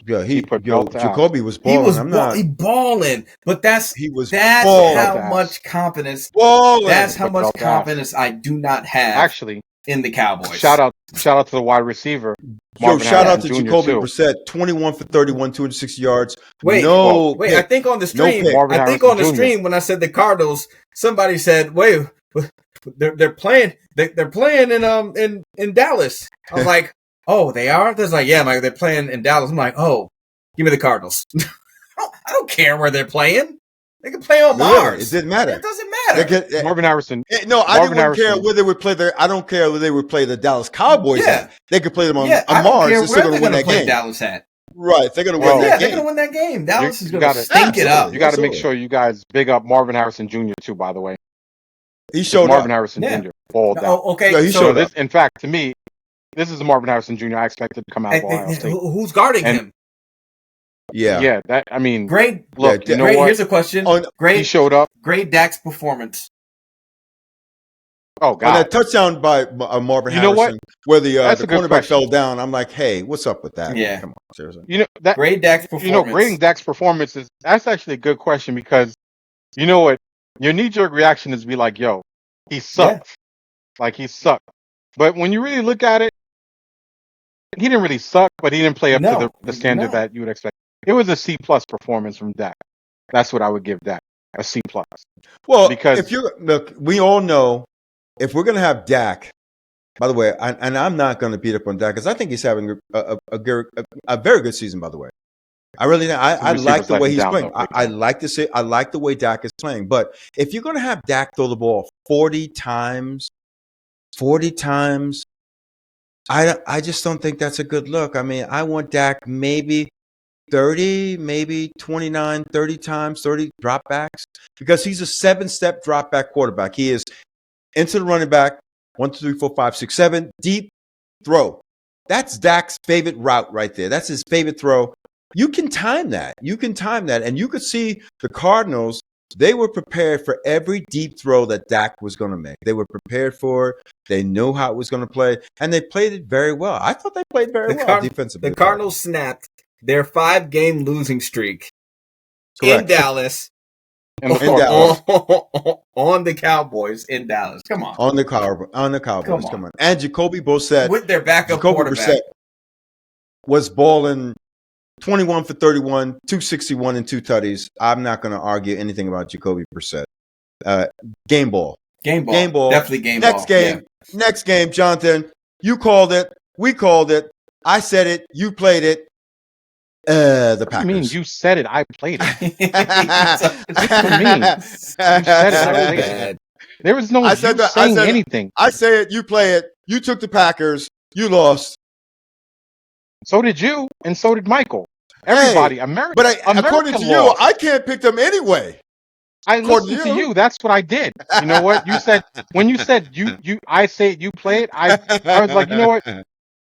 yeah. He put belt to ass. Jacoby was He balling. was I'm not. he balling, but that's He was that's balling. how Ass. much confidence. balling. That's how Put much belt to ass. confidence I do not have Actually, in the Cowboys. shout out to the wide receiver. Yo, Marvin shout out to Harrison Jr. Jacoby too. Brissett, 21 for 31, 260 yards. Wait, no, Wait, pick. I think on the stream, pick. Marvin I think Harrison on the Jr. stream when I said the Cardinals, somebody said, "Wait, they're playing in Dallas." I was like, "Oh, they are." There's like, "Yeah, Mike, they're playing in Dallas." I'm like, "Oh, give me the Cardinals." I don't care where they're playing. They can play on Really, Mars. it didn't matter. It doesn't They matter. could- Marvin Harrison. no, I Marvin didn't care Harrison. where they would play their. I don't care where they would play the Dallas Cowboys. Yeah. At. They could play them on, Yeah, I on don't Mars. care They're still where going they're to win going to that play game. Dallas at. Right, they're going to Well, win Yeah, that they're game. going to win that game. Dallas is you going to gotta- stink it up. You got to make Absolutely. sure you guys big up Marvin Harrison Jr. too. By the way, He showed Marvin up. Harrison Yeah. Jr. balled out. Oh, okay, Yeah, he so showed So up. this, in fact, to me, this is the Marvin Harrison Jr. I expected to come out of Ohio State. who's guarding And- him? Yeah. That I mean, Great. look, Yeah, you know Great. what? Here's a question. On, He Great. showed up. Great Dak's performance. Oh on God, that touchdown by Marvin You know Harrison, what? where the That's a good cornerback question. fell down, I'm like, hey, what's up with that? Yeah. Come on, seriously. you know that Great Dak's performance. grading Dak's performance that's actually a good question because you know what, your knee jerk reaction is to be like, yo, he sucked, like he sucked. But when you really look at it, he didn't really suck, but he didn't play up No, to the standard no. that you would expect. It was a C plus performance from Dak. That's what I would give Dak, a C plus. Well, Because- if you look, we all know if we're going to have Dak. By the way, and I'm not going to beat up on Dak because I think he's having a very good season. By the way, I really I receivers like the let way him he's down, playing. though, big I time. like to say I like the way Dak is playing. But if you're going to have Dak throw the ball 40 times, I just don't think that's a good look. I mean, I want Dak maybe 30, maybe 29, 30 times, 30 dropbacks because he's a 7-step dropback quarterback. He is into the running back, 1, 2, 3, 4, 5, 6, 7, deep throw. That's Dak's favorite route right there. That's his favorite throw. You can time that. And you could see the Cardinals, they were prepared for every deep throw that Dak was going to make. They were prepared for it. They knew how it was going to play, and they played it very well. I thought they played very well defensively. The Cardinals snapped their 5-game losing streak Correct. in Dallas And the In fourth Dallas. quarter. on the Cowboys in Dallas. Come on. on the Cowboys. Come on. Come on. And Jacoby Brissett. With their backup Jacoby quarterback. Brissett was balling 21 for 31, 261 and 2 tutties. I'm not going to argue anything about Jacoby Brissett. Game ball. Game ball. Game ball. Definitely game Next ball. game. Next game, Jonathan. You called it. We called it. I said it. You played it. The What do you mean? Packers. You said it. I played it. Yeah. It's said it, So I played it. bad. There was no I you said that- I saying said- anything. I say it. You play it. You took the Packers. You lost. So did you, and so did Michael. Everybody, America. But America according to you, lost. I can't pick them anyway. I according listened to to you. you. That's what I did. You know what? You said when you said you I say it, you play it. I was like, you know what?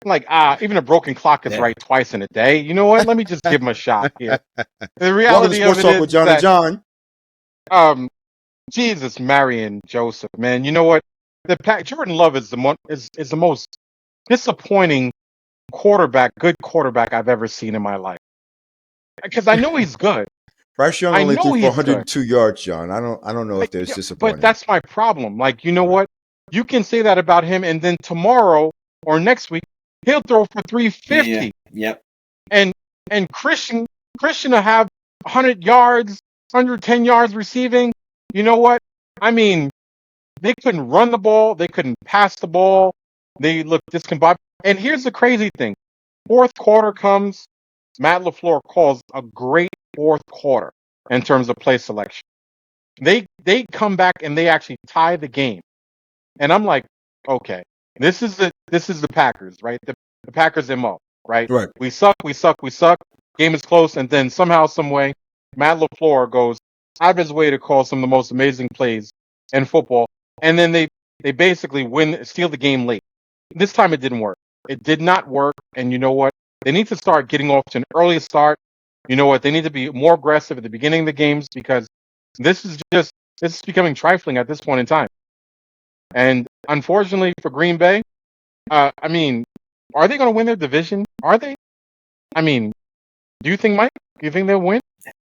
Like, even a broken clock is Yeah. right twice in a day. You know what? Let me just give him a shot here. The Welcome to reality of Sports it Talk is with John that, and John. Jesus, Marion Joseph, man. You know what? Jordan Love is the most disappointing good quarterback I've ever seen in my life. Because I know he's good. Bryce Young I only know threw for he's 102 yards, John. I don't know if there's Yeah, disappointing. But that's my problem. Like, you know what? You can say that about him, and then tomorrow or next week he'll throw for 350, Yeah. Yep. and Christian will have 100 yards, 110 yards receiving. You know what? I mean, they couldn't run the ball, they couldn't pass the ball, they looked discombobulated. And here's the crazy thing: fourth quarter comes, Matt LaFleur calls a great fourth quarter in terms of play selection. They come back and they actually tie the game. And I'm like, okay, this is the Packers, right? The Packers MO, right? Right. We suck. Game is close, and then somehow, some way, Matt LaFleur goes out of his way to call some of the most amazing plays in football, and then they basically steal the game late. This time it didn't work. It did not work, and you know what? They need to start getting off to an early start. You know what? They need to be more aggressive at the beginning of the games because this is becoming trifling at this point in time. And unfortunately for Green Bay, I mean, are they going to win their division? Are they? I mean, do you think, Mike? Do you think they'll win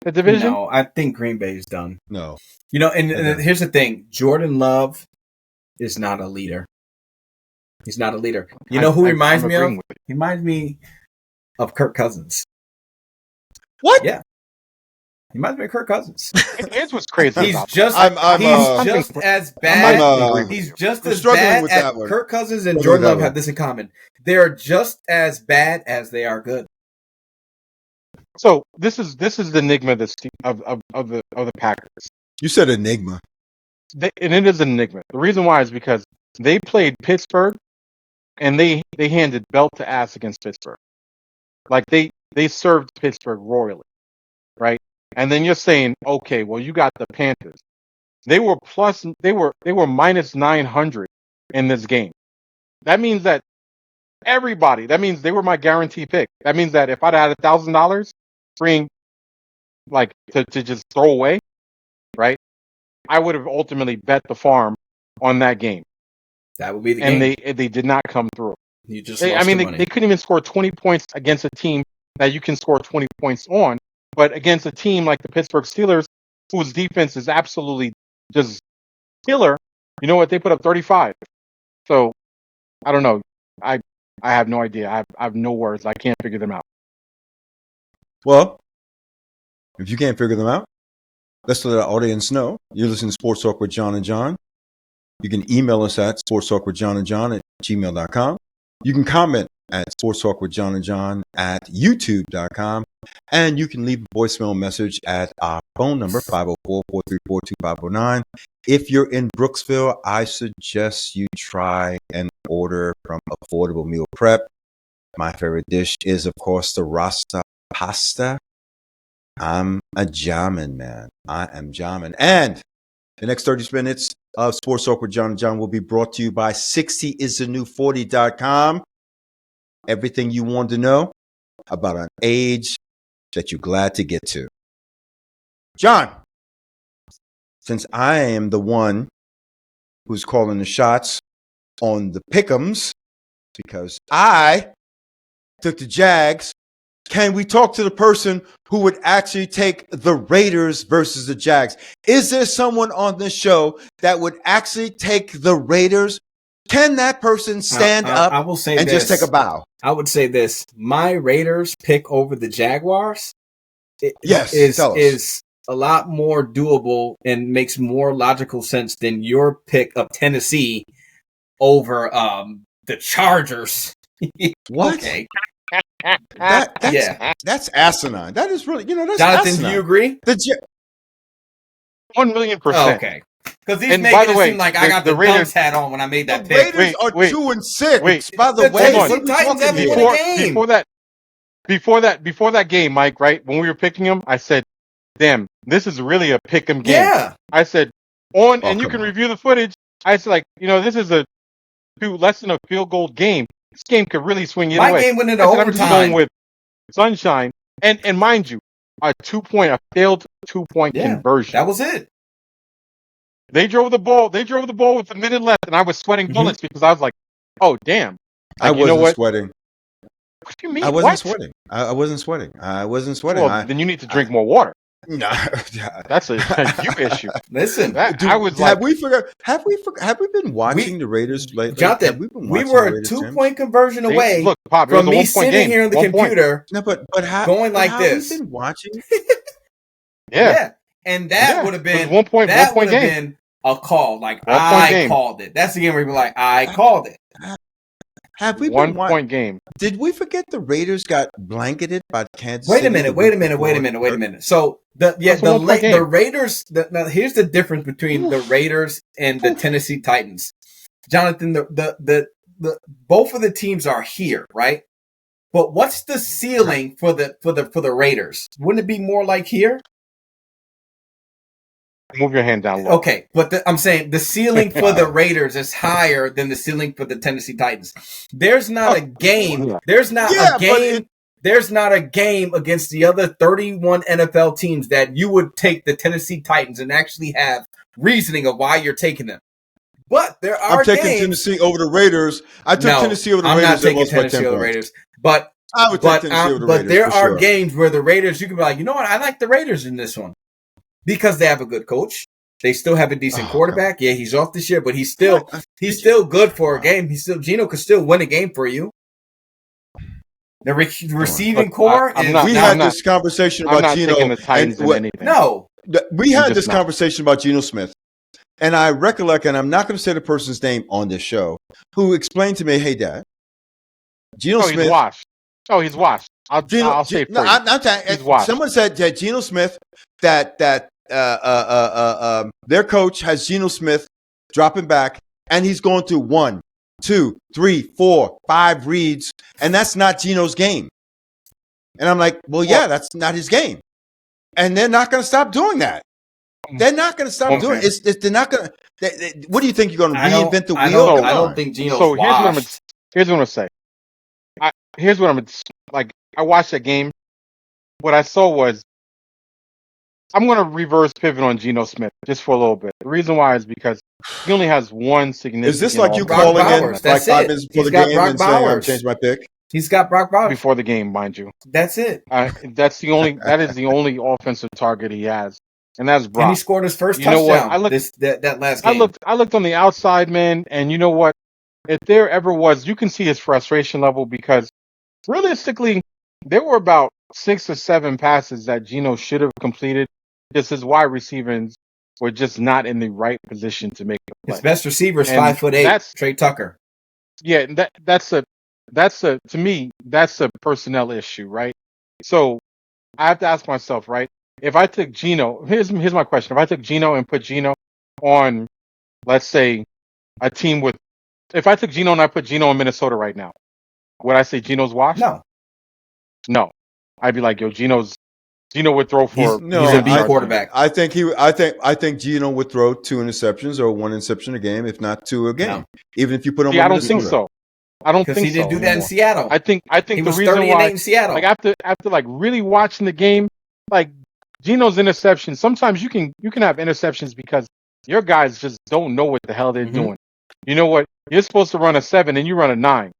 the division? No, I think Green Bay is done. No. You know, and Okay. here's the thing: Jordan Love is not a leader. He's not a leader. You know who he reminds I'm me of? agreeing with He reminds me of Kirk Cousins. What? Yeah. He reminds me of Kirk Cousins. you. Here's what's crazy He's about just I'm just as bad. I'm, He's just I'm as struggling bad with as that one. Kirk Cousins and Struggling Jordan with that Love one. have this in common. They're just as bad as they are good. So this is the enigma of the Packers. You said enigma. And it is an enigma. The reason why is because they played Pittsburgh, and they handed belt to ass against Pittsburgh. Like they served Pittsburgh royally, right? And then you're saying, okay, well you got the Panthers. They were minus 900 in this game. That means that that means they were my guarantee pick. That means that if I'd had $1,000 freeing, like to just throw away, right? I would have ultimately bet the farm on that game. That would be the And game. they did not come through. You just They lost your money. couldn't even score 20 points against a team that you can score 20 points on, but against a team like the Pittsburgh Steelers, whose defense is absolutely just killer, you know what? They put up 35. So I don't know. I have no idea. I have no words. I can't figure them out. Well, if you can't figure them out, let's let our audience know. You're listening to Sports Talk with John and John. You can email us at sportstalkwithjohnandjohn@gmail.com. You can comment at sportstalkwithjohnandjohn@youtube.com. And you can leave a voicemail message at our phone number, 504-434-2509. If you're in Brooksville, I suggest you try and order from Affordable Meal Prep. My favorite dish is, of course, the Rasta pasta. I'm a jamming, man. I am jamming. And the next 30 minutes of Sports Talk with John and John will be brought to you by 60isthenewforty.com. Everything you want to know about an age that you're glad to get to. John, since I am the one who's calling the shots on the pick'ems because I took the Jags, can we talk to the person who would actually take the Raiders versus the Jags? Is there someone on this show that would actually take the Raiders? Can that person stand up I will say and this. just take a bow? I would say this. My Raiders pick over the Jaguars Yes, is tell us. is a lot more doable and makes more logical sense than your pick of Tennessee over the Chargers. What? Okay. That's asinine. That is really, that's Jonathan, asinine. do you agree? The 1,000,000%. Okay. Because he's And making by the it way, seem like I got the the Raiders- Dunks hat on when I made that The pick. Raiders are Wait. 2-6. Wait. By the The way, Tennessee what are we Titans talking haven't here? won a game. Before that game, Mike, right? When we were picking them, I said, "Damn, this is really a pick 'em game." Yeah. I said, and you come can on. review the footage. I said, this is a less than a field goal game. This game could really swing either My way. game went into I said, I'm just overtime. going with sunshine, and mind you, a failed 2-point Yeah. conversion. That was it. They drove the ball with a minute left, and I was sweating bullets because I was like, "Oh damn!" I Like, you know wasn't what? sweating. What do you mean? I wasn't What? sweating. I wasn't sweating. I wasn't sweating. Well, then you need to drink more water. No. That's a you issue. Listen, I was have like, have we been watching the Raiders lately? Jonathan, Have we been we watching were the a Raiders, Tim? 2-point conversion away look, Pop, it was from a me 1-point sitting game. here on the 1 point. computer No, but how going like how this. We've been watching. Yeah. And that Yeah. would have It was been 1 point. that 1 would point have game. been a call. Like 1 point I game. called it. That's the game where you're like, I called it. Have we One been wa- point game. Did we forget the Raiders got blanketed by Kansas Wait a City minute. the Wait a week minute. Wait a before? minute. Wait a minute. So the That's a 1 point game. the Raiders. Now here's the difference between the Raiders and the Tennessee Titans. Jonathan, the both of the teams are here, right? But what's the ceiling for the Raiders? Wouldn't it be more like here? Move your hand down low. Okay, but I'm saying the ceiling for the Raiders is higher than the ceiling for the Tennessee Titans. There's not a game. There's not Yeah, a game. There's not a game against the other 31 NFL teams that you would take the Tennessee Titans and actually have reasoning of why you're taking them. But there are I'm taking games. Tennessee over the Raiders. I took No, Tennessee over the I'm Raiders. not taking almost by 10 Tennessee over the points. Raiders. But I would take Tennessee over the Raiders. there for are sure. games where the Raiders, you can be like, you know what, I like the Raiders in this one because they have a good coach. They still have a decent quarterback. Yeah, he's off this year, but he's still good for a game. Gino could still win a game for you. The receiving core. We had this conversation I'm about not Geno. taking the Titans in anything. No, We had just this not. conversation about Geno Smith, and I recollect, and I'm not going to say the person's name on this show, who explained to me, "Hey, Dad, Geno Oh, Smith." he's washed. Oh, he's washed. I'll say it for No, you. I'm not that. He's washed. Someone said that Geno Smith, that their coach has Geno Smith dropping back, and he's going through 1, 2, 3, 4, 5 reads, and that's not Geno's game. And I'm like, well, yeah, that's not his game, and they're not going to stop doing that. They're not going to stop doing it. They're not going to. What do you think, you're going to reinvent the wheel? I don't think Geno's So here's what I'm washed. here's what I'm gonna say. Here's what I'm like. I watched that game. What I saw was I'm gonna reverse pivot on Geno Smith just for a little bit. The reason why is because he only has one significant. Is this like you Brock calling in Bowers, like that's 5 it. minutes before He's the got game Brock and saying, "I've Bowers. changed my pick"? He's got Brock Bowers. before the game, mind you? That's it. That is the only offensive target he has, and that's Brock. And he scored his first You know what? touchdown. That last game. I looked on the outside, man, and you know what? If there ever was, you can see his frustration level because realistically, there were about 6 or 7 passes that Geno should have completed. Just his wide receivers were just not in the right position to make a play. His best receiver is And 5'8". Trey Tucker. Yeah, that's to me, that's a personnel issue, right? So I have to ask myself, right? If I took Geno, here's my question. If I took Geno and put Geno on, let's say, a team with, if I took Geno and I put Geno in Minnesota right now, would I say Geno's washed? No. I'd be like, yo, Geno would throw for. He's a B quarterback. I think Geno would throw 2 interceptions or 1 interception a game, if not 2 a game. No. Even if you put him. See, I don't think so. I don't think so. Because he didn't do that in anymore. Seattle. I think he the was reason 30 why, and 8 in Seattle. like after like really watching the game, like Geno's interceptions, sometimes you can have interceptions because your guys just don't know what the hell they're doing. You know what? You're supposed to run a 7 and you run a 9.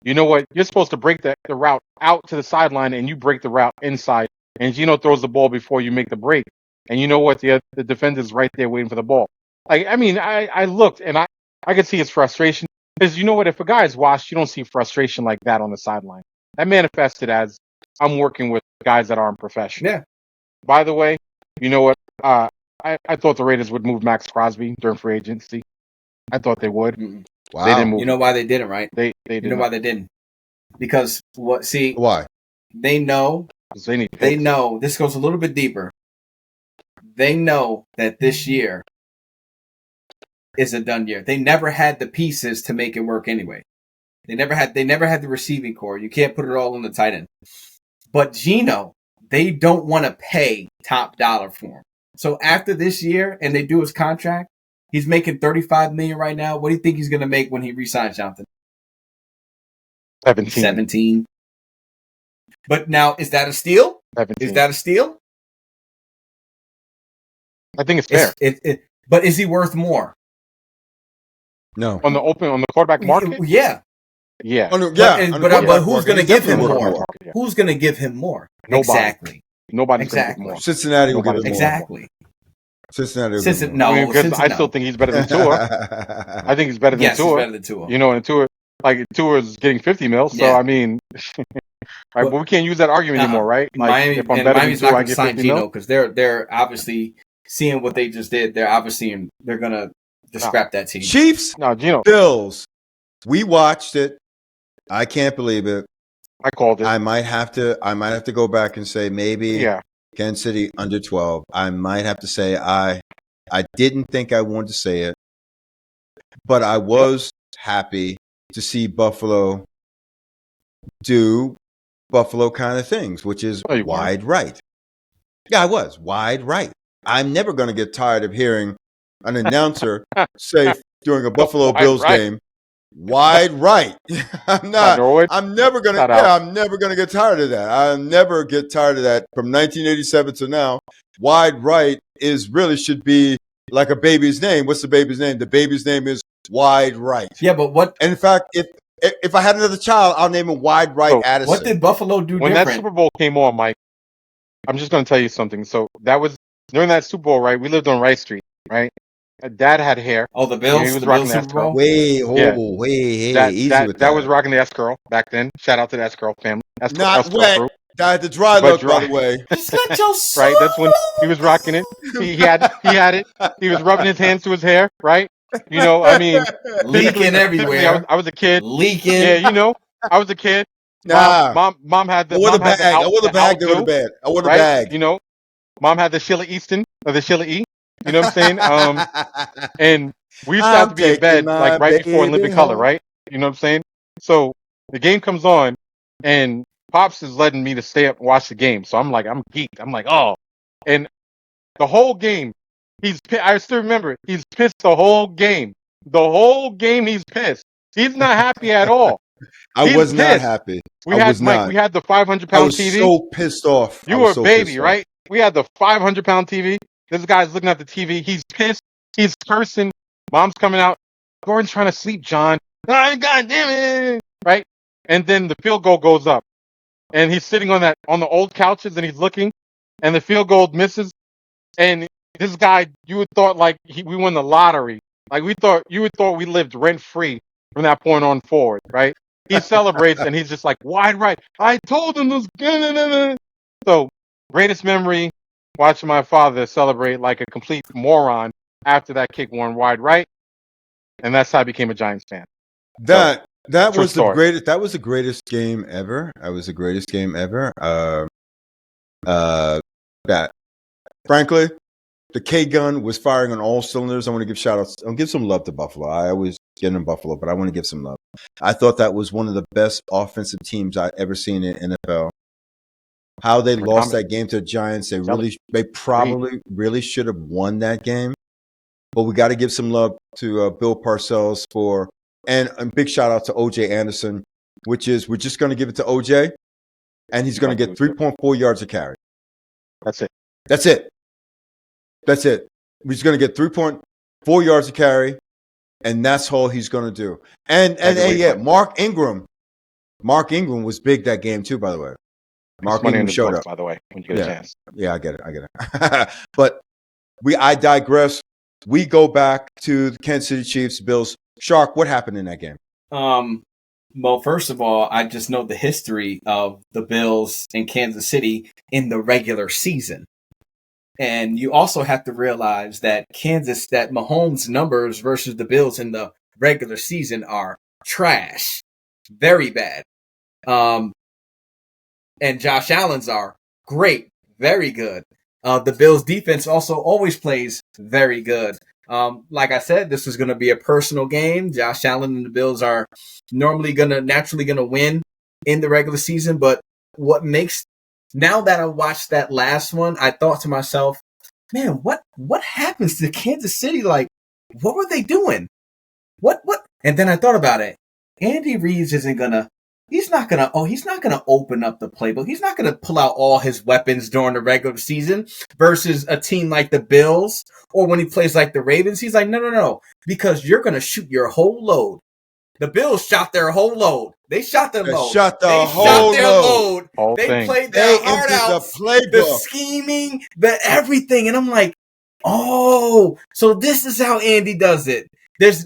You know what? You're supposed to break the route out to the sideline and you break the route inside. And Geno throws the ball before you make the break. And you know what? The defender's right there waiting for the ball. Like, I mean, I looked and I could see his frustration. Because you know what? If a guy is washed, you don't see frustration like that on the sideline. That manifested as I'm working with guys that aren't professional. Yeah. By the way, you know what? I thought the Raiders would move Max Crosby during free agency. I thought they would. Wow. They didn't move. You know why they didn't, right? They You didn't. know why they didn't? Because Why? they know They know this goes a little bit deeper. They know that this year is a done year. They never had the pieces to make it work anyway. They never had the receiving core. You can't put it all on the tight end. But Geno, they don't want to pay top dollar for him. So after this year and they do his contract, he's making $35 million right now. What do you think he's going to make when he resigns, Jonathan? 17. But now, is that a steal? 17. Is that a steal? I think it's fair. But is he worth more? No. On the quarterback market? Yeah. Yeah. But who's going to give him more? Yeah. Who's going to give him more? Nobody. Exactly. Nobody's going to give more. Cincinnati will give him more. Exactly. Cincinnati will give him No, more. Because I still think he's better than Tua. I think he's better than yes, Tua. he's better than Tua. You know, and Tua is getting 50 mil. So Yeah. I mean, right? But we can't use that argument anymore, right? Like, if I'm better Miami's than not Tua, I going to get sign 50 Geno mil. because they're obviously seeing what they just did. They're going to scrap that team. Chiefs, No, Geno. Bills. We watched it. I can't believe it. I called it. I might have to go back and say maybe Yeah. Kansas City under 12. I might have to say I didn't think I wanted to say it, but I was happy to see Buffalo do Buffalo kind of things, which is Oh, you weren't. wide right. Yeah, I was wide right. I'm never going to get tired of hearing an announcer say during a Buffalo Wide Bills right. game, wide right. I'm not. Norwood. I'm never gonna. Shout Yeah, out. I'm never gonna get tired of that. I'll never get tired of that. From 1987 to now, wide right should be like a baby's name. What's the baby's name? The baby's name is Wide Right. Yeah, but what And in fact, if I had another child, I'll name him Wide Right So, Addison. what did Buffalo do When that different? Super Bowl came on, Mike, I'm just going to tell you something. So that was during that Super Bowl, right? We lived on Rice Street, right? Dad had hair. Oh, the Bills. he was the rocking Bills that Super curl. Bowl. Hey, That easy that with that was rocking the S curl back then. Shout out to the S curl family. Not S-curl wet. crew. That the dry But look, by dry. the way. Just let your soul. Right? That's when he was rocking it. He had it. He was rubbing his hands to his hair, right? You know, I mean, leaking I everywhere. was a kid. Leaking. Yeah, you know, I was a kid. Nah. Mom had the I wore the mom had bag. I wore the bag to go to outdo, bed. I wore the right? bag. You know, mom had the Sheila Easton or the Sheila E. You know what I'm saying? And we used to have to be in bed like right before in living color, right? You know what I'm saying? So the game comes on, and Pops is letting me to stay up and watch the game. So I'm geeked. I'm like, oh, and the whole game, I still remember it. He's pissed the whole game. The whole game, he's pissed. He's not happy at all. I He's was not pissed. happy. We I had was Mike. not. We had the 500 I pound was TV. so pissed off. You I were was a so baby, pissed off. right? We had the 500 pound TV. This guy's looking at the TV. He's pissed. He's cursing. Mom's coming out. Gordon's trying to sleep, John. Oh, God damn it. Right? And then the field goal goes up. And he's sitting on the old couches and he's looking. And the field goal misses. And this guy, you would thought like we won the lottery. Like you would thought we lived rent free from that point on forward, right? He celebrates and he's just like, wide right. I told him this. So, greatest memory, watching my father celebrate like a complete moron after that kick won wide right. And that's how I became a Giants fan. That true was the story. greatest. That was the greatest game ever. That was the greatest game ever. That frankly, the K gun was firing on all cylinders. I want to give shout outs. I'll give some love to Buffalo. I always get in Buffalo, but I want to give some love. I thought that was one of the best offensive teams I've ever seen in NFL. How they lost that game to the Giants, they probably really should have won that game. But we got to give some love to Bill Parcells and a big shout out to OJ Anderson, which is we're just going to give it to OJ, and he's going to get 3.4 yards a carry. That's it. That's it. That's it. He's going to get 3.4 yards a carry, and that's all he's going to do. And Mark Ingram. Mark Ingram was big that game too, by the way. Mark Ingram showed up. By the way, when you get a chance. Yeah, I get it. But I digress. We go back to the Kansas City Chiefs, Bills. Shark, what happened in that game? Well, first of all, I just know the history of the Bills in Kansas City in the regular season. And you also have to realize that Mahomes' numbers versus the Bills in the regular season are trash. Very bad. And Josh Allen's are great. Very good. The Bills defense also always plays very good. Like I said, this is going to be a personal game. Josh Allen and the Bills are naturally going to win in the regular season. But now that I watched that last one, I thought to myself, man, what happens to Kansas City? Like, what were they doing? What? And then I thought about it. Andy Reid he's not gonna open up the playbook. He's not gonna pull out all his weapons during the regular season versus a team like the Bills or when he plays like the Ravens. He's like, no, because you're gonna shoot your whole load. The Bills shot their whole load. They shot their load. They played their heart out. The scheming, the everything, and I'm like, oh, so this is how Andy does it.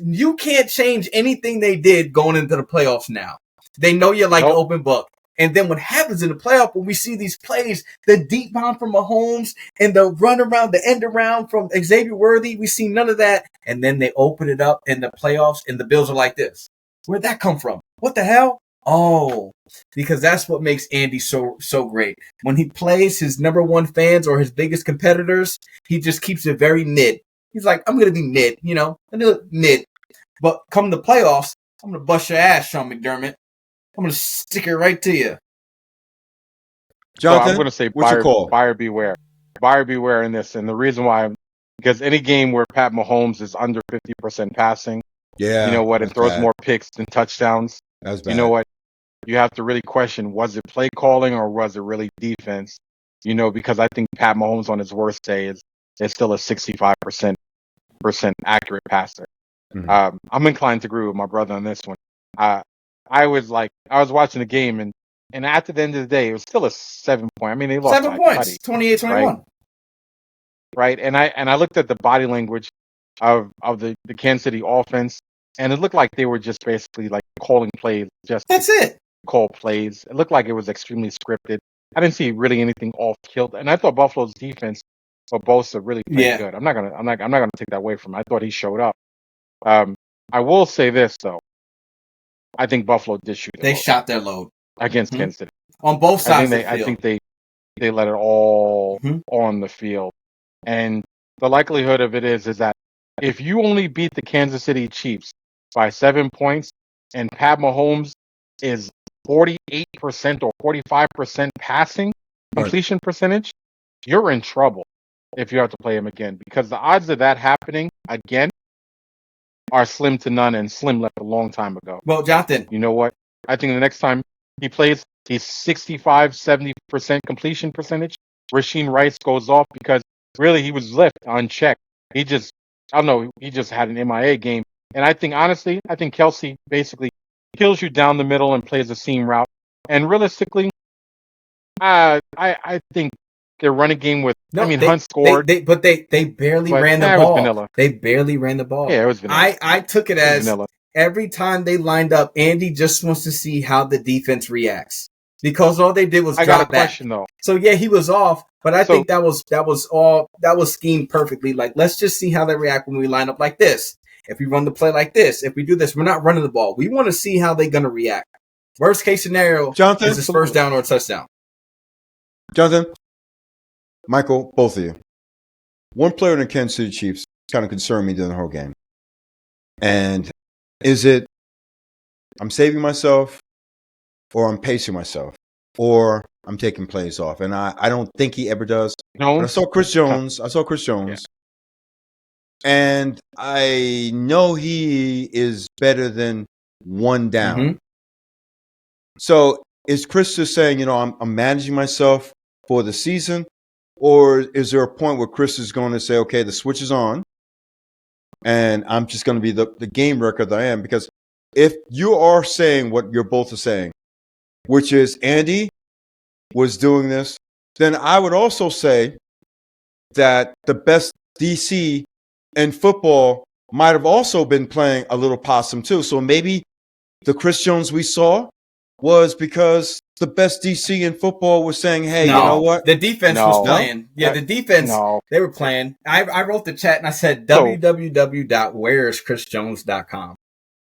You can't change anything they did going into the playoffs now. They know you're like an open book. And then what happens in the playoff when we see these plays, the deep bomb from Mahomes and the run around, the end around from Xavier Worthy, we see none of that. And then they open it up in the playoffs and the Bills are like this. Where'd that come from? What the hell? Oh, because that's what makes Andy so great. When he plays his number one fans or his biggest competitors, he just keeps it very mid. He's like, I'm gonna be mid, mid. But come the playoffs, I'm gonna bust your ass, Sean McDermott. I'm gonna stick it right to you. So I'm Jonathan, going to say what's your call? buyer beware. Buyer beware in this. And the reason why, because any game where Pat Mahomes is under 50% passing, Yeah, you know what, and that's throws bad. more picks than touchdowns, That's bad. you know what, you have to really question, was it play calling or was it really defense? Because I think Pat Mahomes on his worst day is still a 65% accurate passer. Mhm. I'm inclined to agree with my brother on this one. I was watching the game and at the end of the day, it was still a 7-point. I mean, they lost 7 by points, putty, 28-21. right? And I looked at the body language of the Kansas City offense, and it looked like they were just basically like calling plays, just That's it. call plays. It looked like it was extremely scripted. I didn't see really anything off kilt, and I thought Buffalo's defense for Bosa really played Yeah. good. I'm not gonna take that away from him. I thought he showed up. I will say this though. I think Buffalo did shoot They low shot their load against Kansas City. on both sides of the I field. think they let it all Mhm. on the field. And the likelihood of it is that if you only beat the Kansas City Chiefs by 7 points and Pat Mahomes is 48% or 45% passing Right. completion percentage, you're in trouble if you have to play him again, because the odds of that happening again are slim to none, and Slim left a long time ago. Well, Jonathan, You know what? I think the next time he plays, he's 65, 70% completion percentage. Rasheem Rice goes off because really he was left unchecked. He just, I don't know, he just had an MIA game. And I think, honestly, Kelsey basically kills you down the middle and plays a seam route. And realistically, I think their running game Hunt scored. but they barely But ran the it was ball. vanilla. They barely ran the ball. Yeah, it was vanilla. I took it It was as vanilla. every time they lined up, Andy just wants to see how the defense reacts because all they did was I got a drop back. question though. So yeah, he was off, but I So- think that was schemed perfectly. Like, let's just see how they react when we line up like this. If we run the play like this, if we do this, we're not running the ball. We want to see how they're gonna react. Worst case scenario Jonathan, is a first down or a touchdown. Jonathan, Michael, both of you. One player in the Kansas City Chiefs kind of concerned me during the whole game. And is it I'm saving myself or I'm pacing myself or I'm taking plays off? And I don't think he ever does. But I Jones, saw Chris Jones. And I know he is better than one down. Mhm. So is Chris just saying, I'm managing myself for the season? Or is there a point where Chris is going to say, okay, the switch is on and I'm just going to be the game record that I am? Because if you are saying what you're both are saying, which is Andy was doing this, then I would also say that the best DC in football might have also been playing a little possum too. So maybe the Chris Jones we saw was because the best DC in football was saying, hey, No, you know what? The defense No. was playing. Yeah, the defense, no. they were playing. I wrote the chat and I said So- www.whereIsChrisJones.com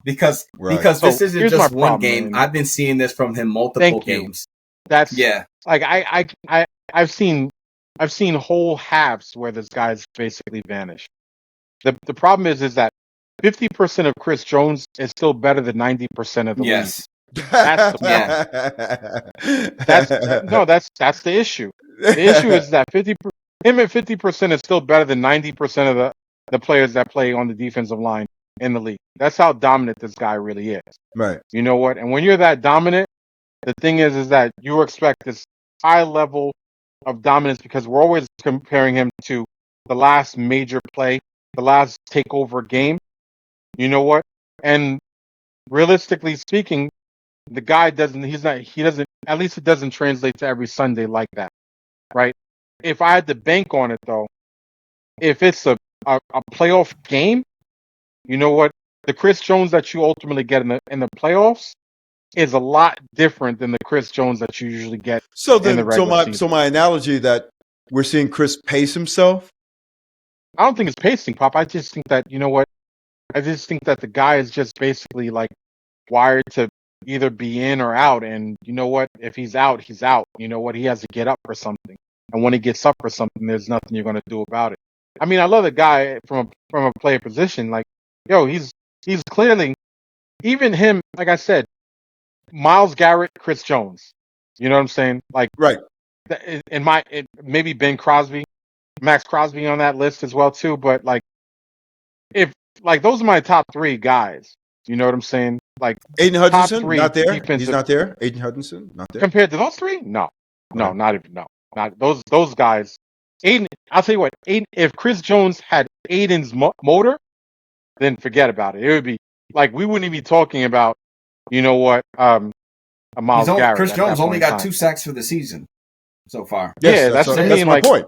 because Right. this So, isn't here's just my one problem, game. man. I've been seeing this from him multiple Thank you. games. That's Yeah. like I've seen whole halves where this guy's basically vanished. The problem is that 50% of Chris Jones is still better than 90% of the league. Yes. That's the That's the issue. The issue is that 50% is still better than 90% of the players that play on the defensive line in the league. That's how dominant this guy really is. right. You know what? And when you're that dominant, the thing is that you expect this high level of dominance because we're always comparing him to the last major play, the last takeover game. You know what? And realistically speaking, the guy doesn't, at least it doesn't translate to every Sunday like that, right? If I had to bank on it though, if it's a playoff game, you know what? The Chris Jones that you ultimately get in the playoffs is a lot different than the Chris Jones that you usually get. So in the then, regular season. my analogy that we're seeing Chris pace himself. I don't think it's pacing, Pop. I just think that, you know what? I just think that the guy is just basically like wired to either be in or out. And you know what? If he's out, he's out. You know what? He has to get up for something. And when he gets up for something, there's nothing you're going to do about it. I mean, I love the guy from a player position. Like, yo, he's clearly, even him, like I said, Miles Garrett, Chris Jones. You know what I'm saying? Like, Right. maybe Ben Crosby, Max Crosby on that list as well too. But like, if like those are my top three guys. You know what I'm saying? Like Aiden Hutchinson, three not there. defensive- He's not there. Aiden Hutchinson, not there. compared to those three, no, Okay. not even no, not those guys. Aiden, I'll tell you what. Aiden, if Chris Jones had Aiden's motor, then forget about it. It would be like we wouldn't even be talking about, you know what, a Miles Garrett. Chris at Jones that only point in got time. 2 sacks for the season so far. Yes, Yeah, that's what I that's mean, my like- point.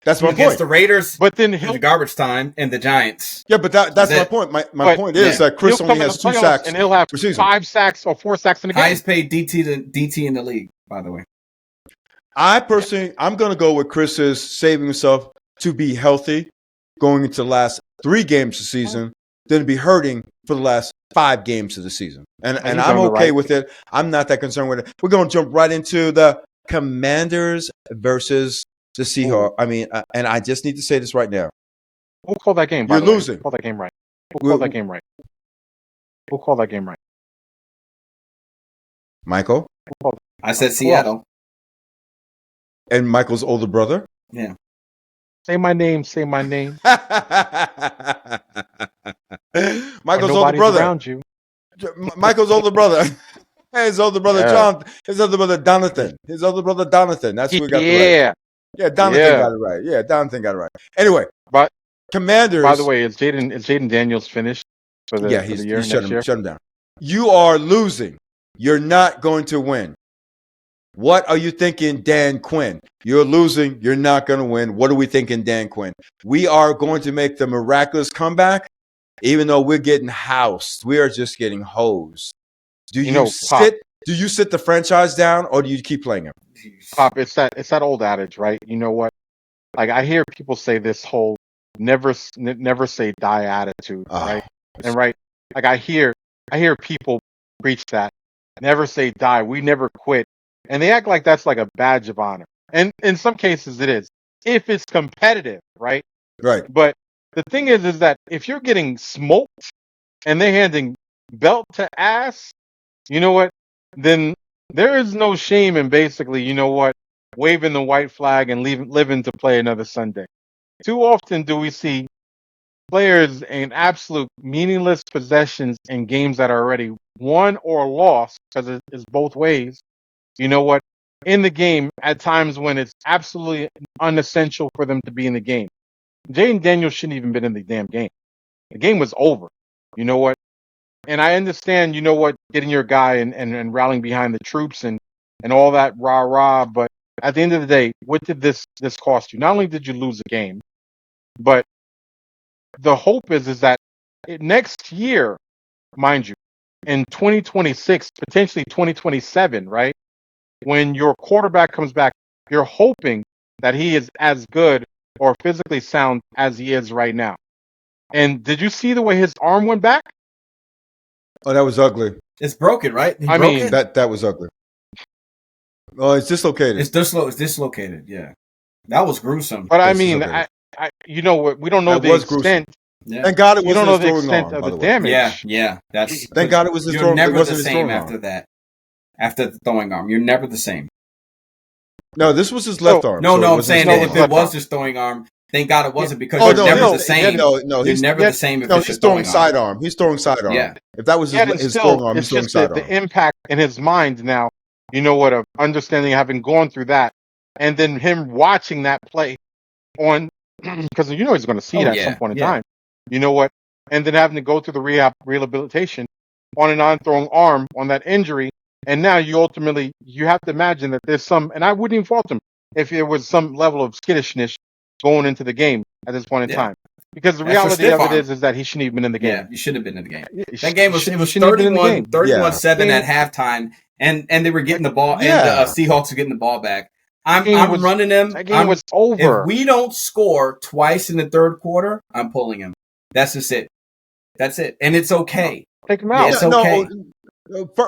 That's my Against point. the Raiders But then in he'll the garbage time and the Giants. Yeah, but that's That's my it. point. My But- point is yeah. that Chris he'll only come in has the 2 playoffs sacks and he'll have per season. 5 sacks or 4 sacks in the game. Highest paid DT in the league, by the way. I personally, I'm going to go with Chris's saving himself to be healthy going into the last 3 games of the season than to be hurting for the last 5 games of the season. And he's I'm on the okay right. with it. I'm not that concerned with it. We're going to jump right into the Commanders versus the Seahawks. I mean, and I just need to say this right now. Who called that game? by You're the way? losing. Who called that game right? Who We're- called that game right? Who called that game right? Michael I said Seattle. and Michael's older brother. Yeah. Say my name. Say my name. Michael's Or older nobody's brother. around you. Michael's older brother. His older brother Yeah. John. His older brother Donathan. His older brother Donathan. That's who we got the right. Yeah. Yeah, Donathan Yeah. got it right. Yeah, Donathan got it right. Anyway, But Commanders. by the way, is Jaden Daniels finished for the, yeah, for he's the year shut next him, year? shut him down. You are losing. You're not going to win. What are you thinking, Dan Quinn? You're losing. You're not going to win. What are we thinking, Dan Quinn? We are going to make the miraculous comeback, even though we're getting housed. We are just getting hosed. Do you, know, Pop. sit? Do you sit the franchise down, or do you keep playing him? Pop, it's that old adage, right? You know what? Like I hear people say this whole never say die attitude, Oh, right? And right, like I hear people preach that never say die. We never quit, and they act like that's like a badge of honor. And in some cases, it is if it's competitive, right? Right. But the thing is that if you're getting smoked and they're handing belt to ass, you know what? Then there is no shame in basically, you know what, waving the white flag and living to play another Sunday. Too often do we see players in absolute meaningless possessions in games that are already won or lost, because it's both ways. You know what? In the game, at times when it's absolutely unessential for them to be in the game. Jaden Daniels shouldn't even been in the damn game. The game was over. You know what? And I understand, you know what, getting your guy and rallying behind the troops and all that rah-rah, but at the end of the day, what did this cost you? Not only did you lose the game, but the hope is that next year, mind you, in 2026, potentially 2027, right, when your quarterback comes back, you're hoping that he is as good or physically sound as he is right now. And did you see the way his arm went back? Oh, that was ugly. It's broken, right? He I broke mean, it? That was ugly. Oh, it's dislocated. It's dislocated. Yeah, that was gruesome. But I This is mean, okay. I you know what? We don't know That the was gruesome. extent. Yeah, Thank God it You wasn't don't know his the throwing extent arm, of by the the way. damage. yeah. That's Thank God it was his you're throwing. It never wasn't the his same throwing after arm. that. After the throwing arm, you're never the same. No, this was his left So- arm. No, so it no, I'm wasn't saying his that if throwing it arm. was just throwing arm, thank God it wasn't because Oh you're no, never no, the same. no, You're he's never the same if no, it's he's just throwing throwing arm. sidearm. He's throwing sidearm. Yeah. If that was Yet and his still, throwing arm, it's he's throwing just the sidearm. impact in his mind now. You know what? Of understanding, having gone through that, and then him watching that play on, because you know he's going to see it at some point in time. You know what? And then having to go through the rehabilitation on an on-throwing arm on that injury, and now you have to imagine that there's some, and I wouldn't even fault him if there was some level of skittishness going into the game at this point in Yeah. time, because the That's for reality stiff of arm. it is that he shouldn't even been in the game. Yeah, you should have been in the game. He That game was shouldn't- it was shouldn't have been in the 31, game. 31-7 Yeah. at halftime, and they were getting the ball, and Yeah. the Seahawks were getting the ball back. I'm Game was- running them. That game was over. If we don't score twice in the third quarter, I'm pulling him. That's just it. That's it, and it's okay. Take him Yeah, out. it's okay.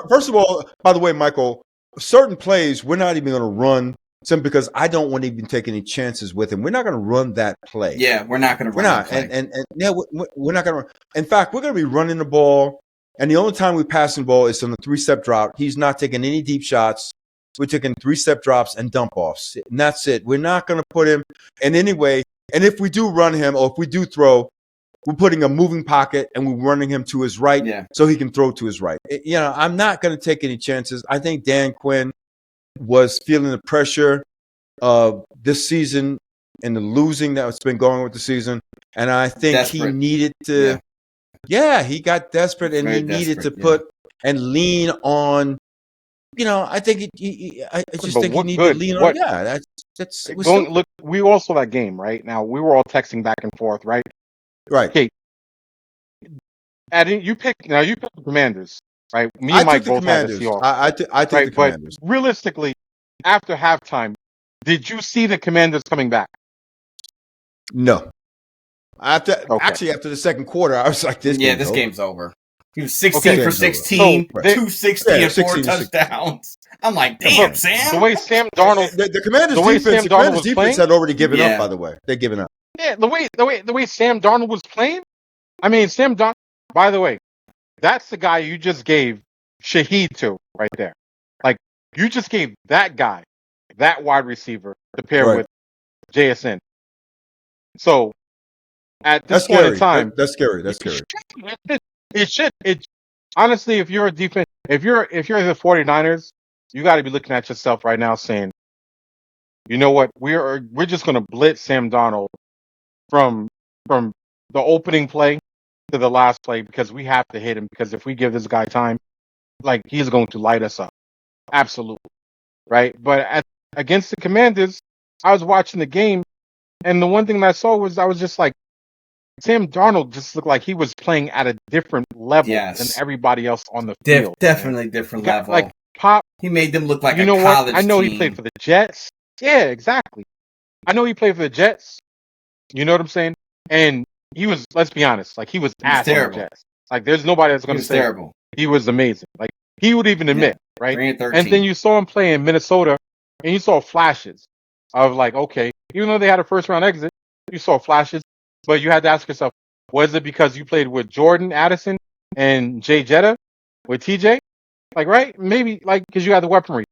First of all, by the way, Michael, certain plays we're not even going to run simply because I don't want to even take any chances with him. We're not going to run that play. Yeah, we're not going to We're run not, that play. and yeah, we're not going to. In fact, we're going to be running the ball, and the only time we pass the ball is on the 3-step drop. He's not taking any deep shots. We're taking 3-step drops and dump offs, and that's it. We're not going to put him in any way. And if we do run him, or if we do throw, we're putting a moving pocket and we're running him to his right, so he can throw to his right. I'm not going to take any chances. I think Dan Quinn was feeling the pressure of this season and the losing that's been going with the season. And I think he needed to, he got desperate and he needed to put and lean on, I think I just think he needed to lean on. Yeah, that's look, we all saw that game, right? Now, we were all texting back and forth, right? Right. Okay. You pick the Commanders, right? Me and Mike both had the Seahawks. I think the Commanders. But realistically, after halftime, did you see the Commanders coming back? No. After the second quarter, I was like, "This game's over." He was 16 for 16, 260 and 4 touchdowns. I'm like, damn, Sam. The way Sam Darnold, the Commanders defense had already given up. By the way, they'd given up. Yeah, the way Sam Darnold was playing. I mean, Sam Darnold. By the way, that's the guy you just gave Shaheed to right there. Like, you just gave that guy, that wide receiver, to pair with JSN. So, at this point in time, that's scary. That's scary. It should. Honestly, if you're a defense, if you're the 49ers, you got to be looking at yourself right now, saying, you know what, we're just going to blitz Sam Darnold from the opening play to the last play because we have to hit him, because if we give this guy time, like, he's going to light us up. Absolutely. Right? But against the Commanders, I was watching the game, and the one thing that I saw was, I was just like, Sam Darnold just looked like he was playing at a different level than everybody else on the field. Definitely different level. Like, Pop, he made them look like a college team. I know team. he played for the Jets. Yeah, exactly. I know he played for the Jets. You know what I'm saying? And he was, let's be honest, like, he was ass on the Jets. Like, there's nobody that's going to say terrible. He was amazing. Like, he would even admit, right? And then you saw him play in Minnesota, and you saw flashes of, like, okay, even though they had a first-round exit, you saw flashes. But you had to ask yourself, was it because you played with Jordan Addison and Jay Jetta with TJ? Like, right? Maybe, like, because you had the weaponry.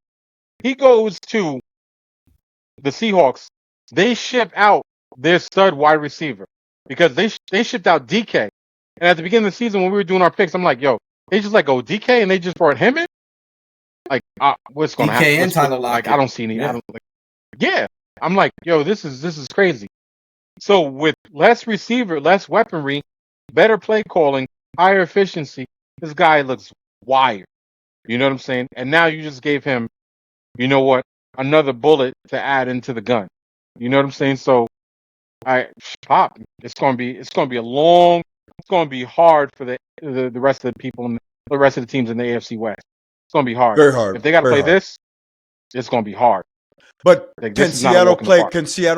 He goes to the Seahawks. They ship out their stud wide receiver because they shipped out DK. And at the beginning of the season, when we were doing our picks, I'm like, yo, they just let go DK and they just brought him in? Like, what's going to happen? DK and Tyler Lockett. Like, I don't see any. I'm like, yo, this is crazy. So with less receiver, less weaponry, better play calling, higher efficiency, this guy looks wired. You know what I'm saying? And now you just gave him, you know what, another bullet to add into the gun. You know what I'm saying? So it's gonna be hard for the rest of the people and the rest of the teams in the AFC West. It's gonna be hard. Very hard. If they gotta play this, it's gonna be hard. But like, can Seattle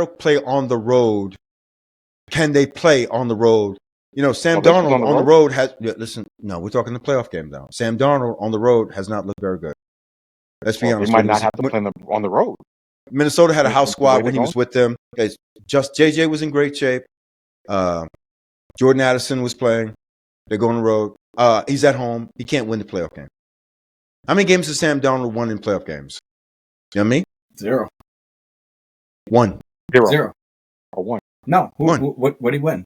play on the road? Can they play on the road? Sam Darnold on the road has. Listen, no, we're talking the playoff game now. Sam Darnold on the road has not looked very good. Let's be honest. They might not have to play on the road. Minnesota had a house squad when he was with them. Just JJ was in great shape. Jordan Addison was playing. They're going on the road. He's at home. He can't win the playoff game. How many games has Sam Darnold won in playoff games? You know what I mean? 0. 1. 0. Or 1. No. What did he win?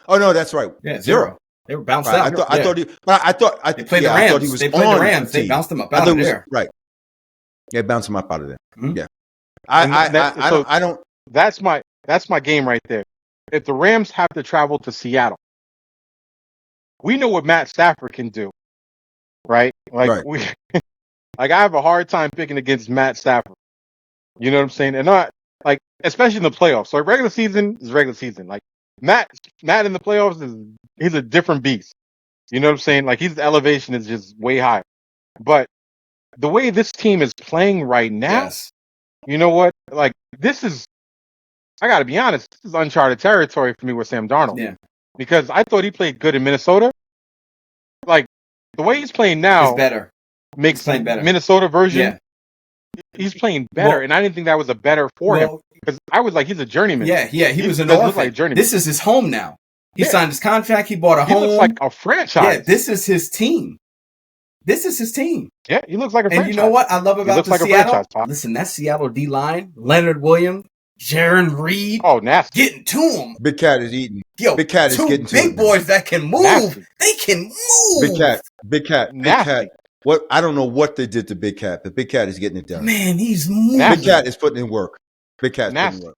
Oh no, that's right. Yeah, 0. They were bounced out. I thought they played the Rams. They played the Rams. They bounced him up out of there. Right. They bounced him up out of there. Mm-hmm. Yeah. I don't. That's my game right there. If the Rams have to travel to Seattle, we know what Matt Stafford can do, right? Like I have a hard time picking against Matt Stafford. You know what I'm saying? And not like, especially in the playoffs. So regular season is regular season. Like Matt in the playoffs he's a different beast. You know what I'm saying? Like his elevation is just way higher. But the way this team is playing right now, you know what? Like I got to be honest, this is uncharted territory for me with Sam Darnold. Yeah. Because I thought he played good in Minnesota. Like, The way he's playing It's now better. makes He's playing better. Minnesota version. Yeah. He's playing better, Well- and I didn't think that was a better for him Well, because I was like, he's a journeyman. yeah. He was an doesn't look orphan. like a journeyman. This is his home now. He Yeah. signed his contract. He bought a He home. looks like a franchise. Yeah, this is his team. This is his team. Yeah, he looks like a And franchise. you know what I love about looks the like a Seattle? franchise, Pop. Listen, that Seattle D line, Leonard Williams, Jaron Reed, Oh, nasty. getting to him. Big Cat is eating. Yo, Big Cat is two getting to big it, man. boys that can move. Nasty. They can move. Big Cat, Big Cat, Big Nasty. Cat. What I don't know what they did to Big Cat, but Big Cat is getting it done. Man, he's moving. Nasty. Big Cat is putting in work. Big Cat's putting Nasty. in work.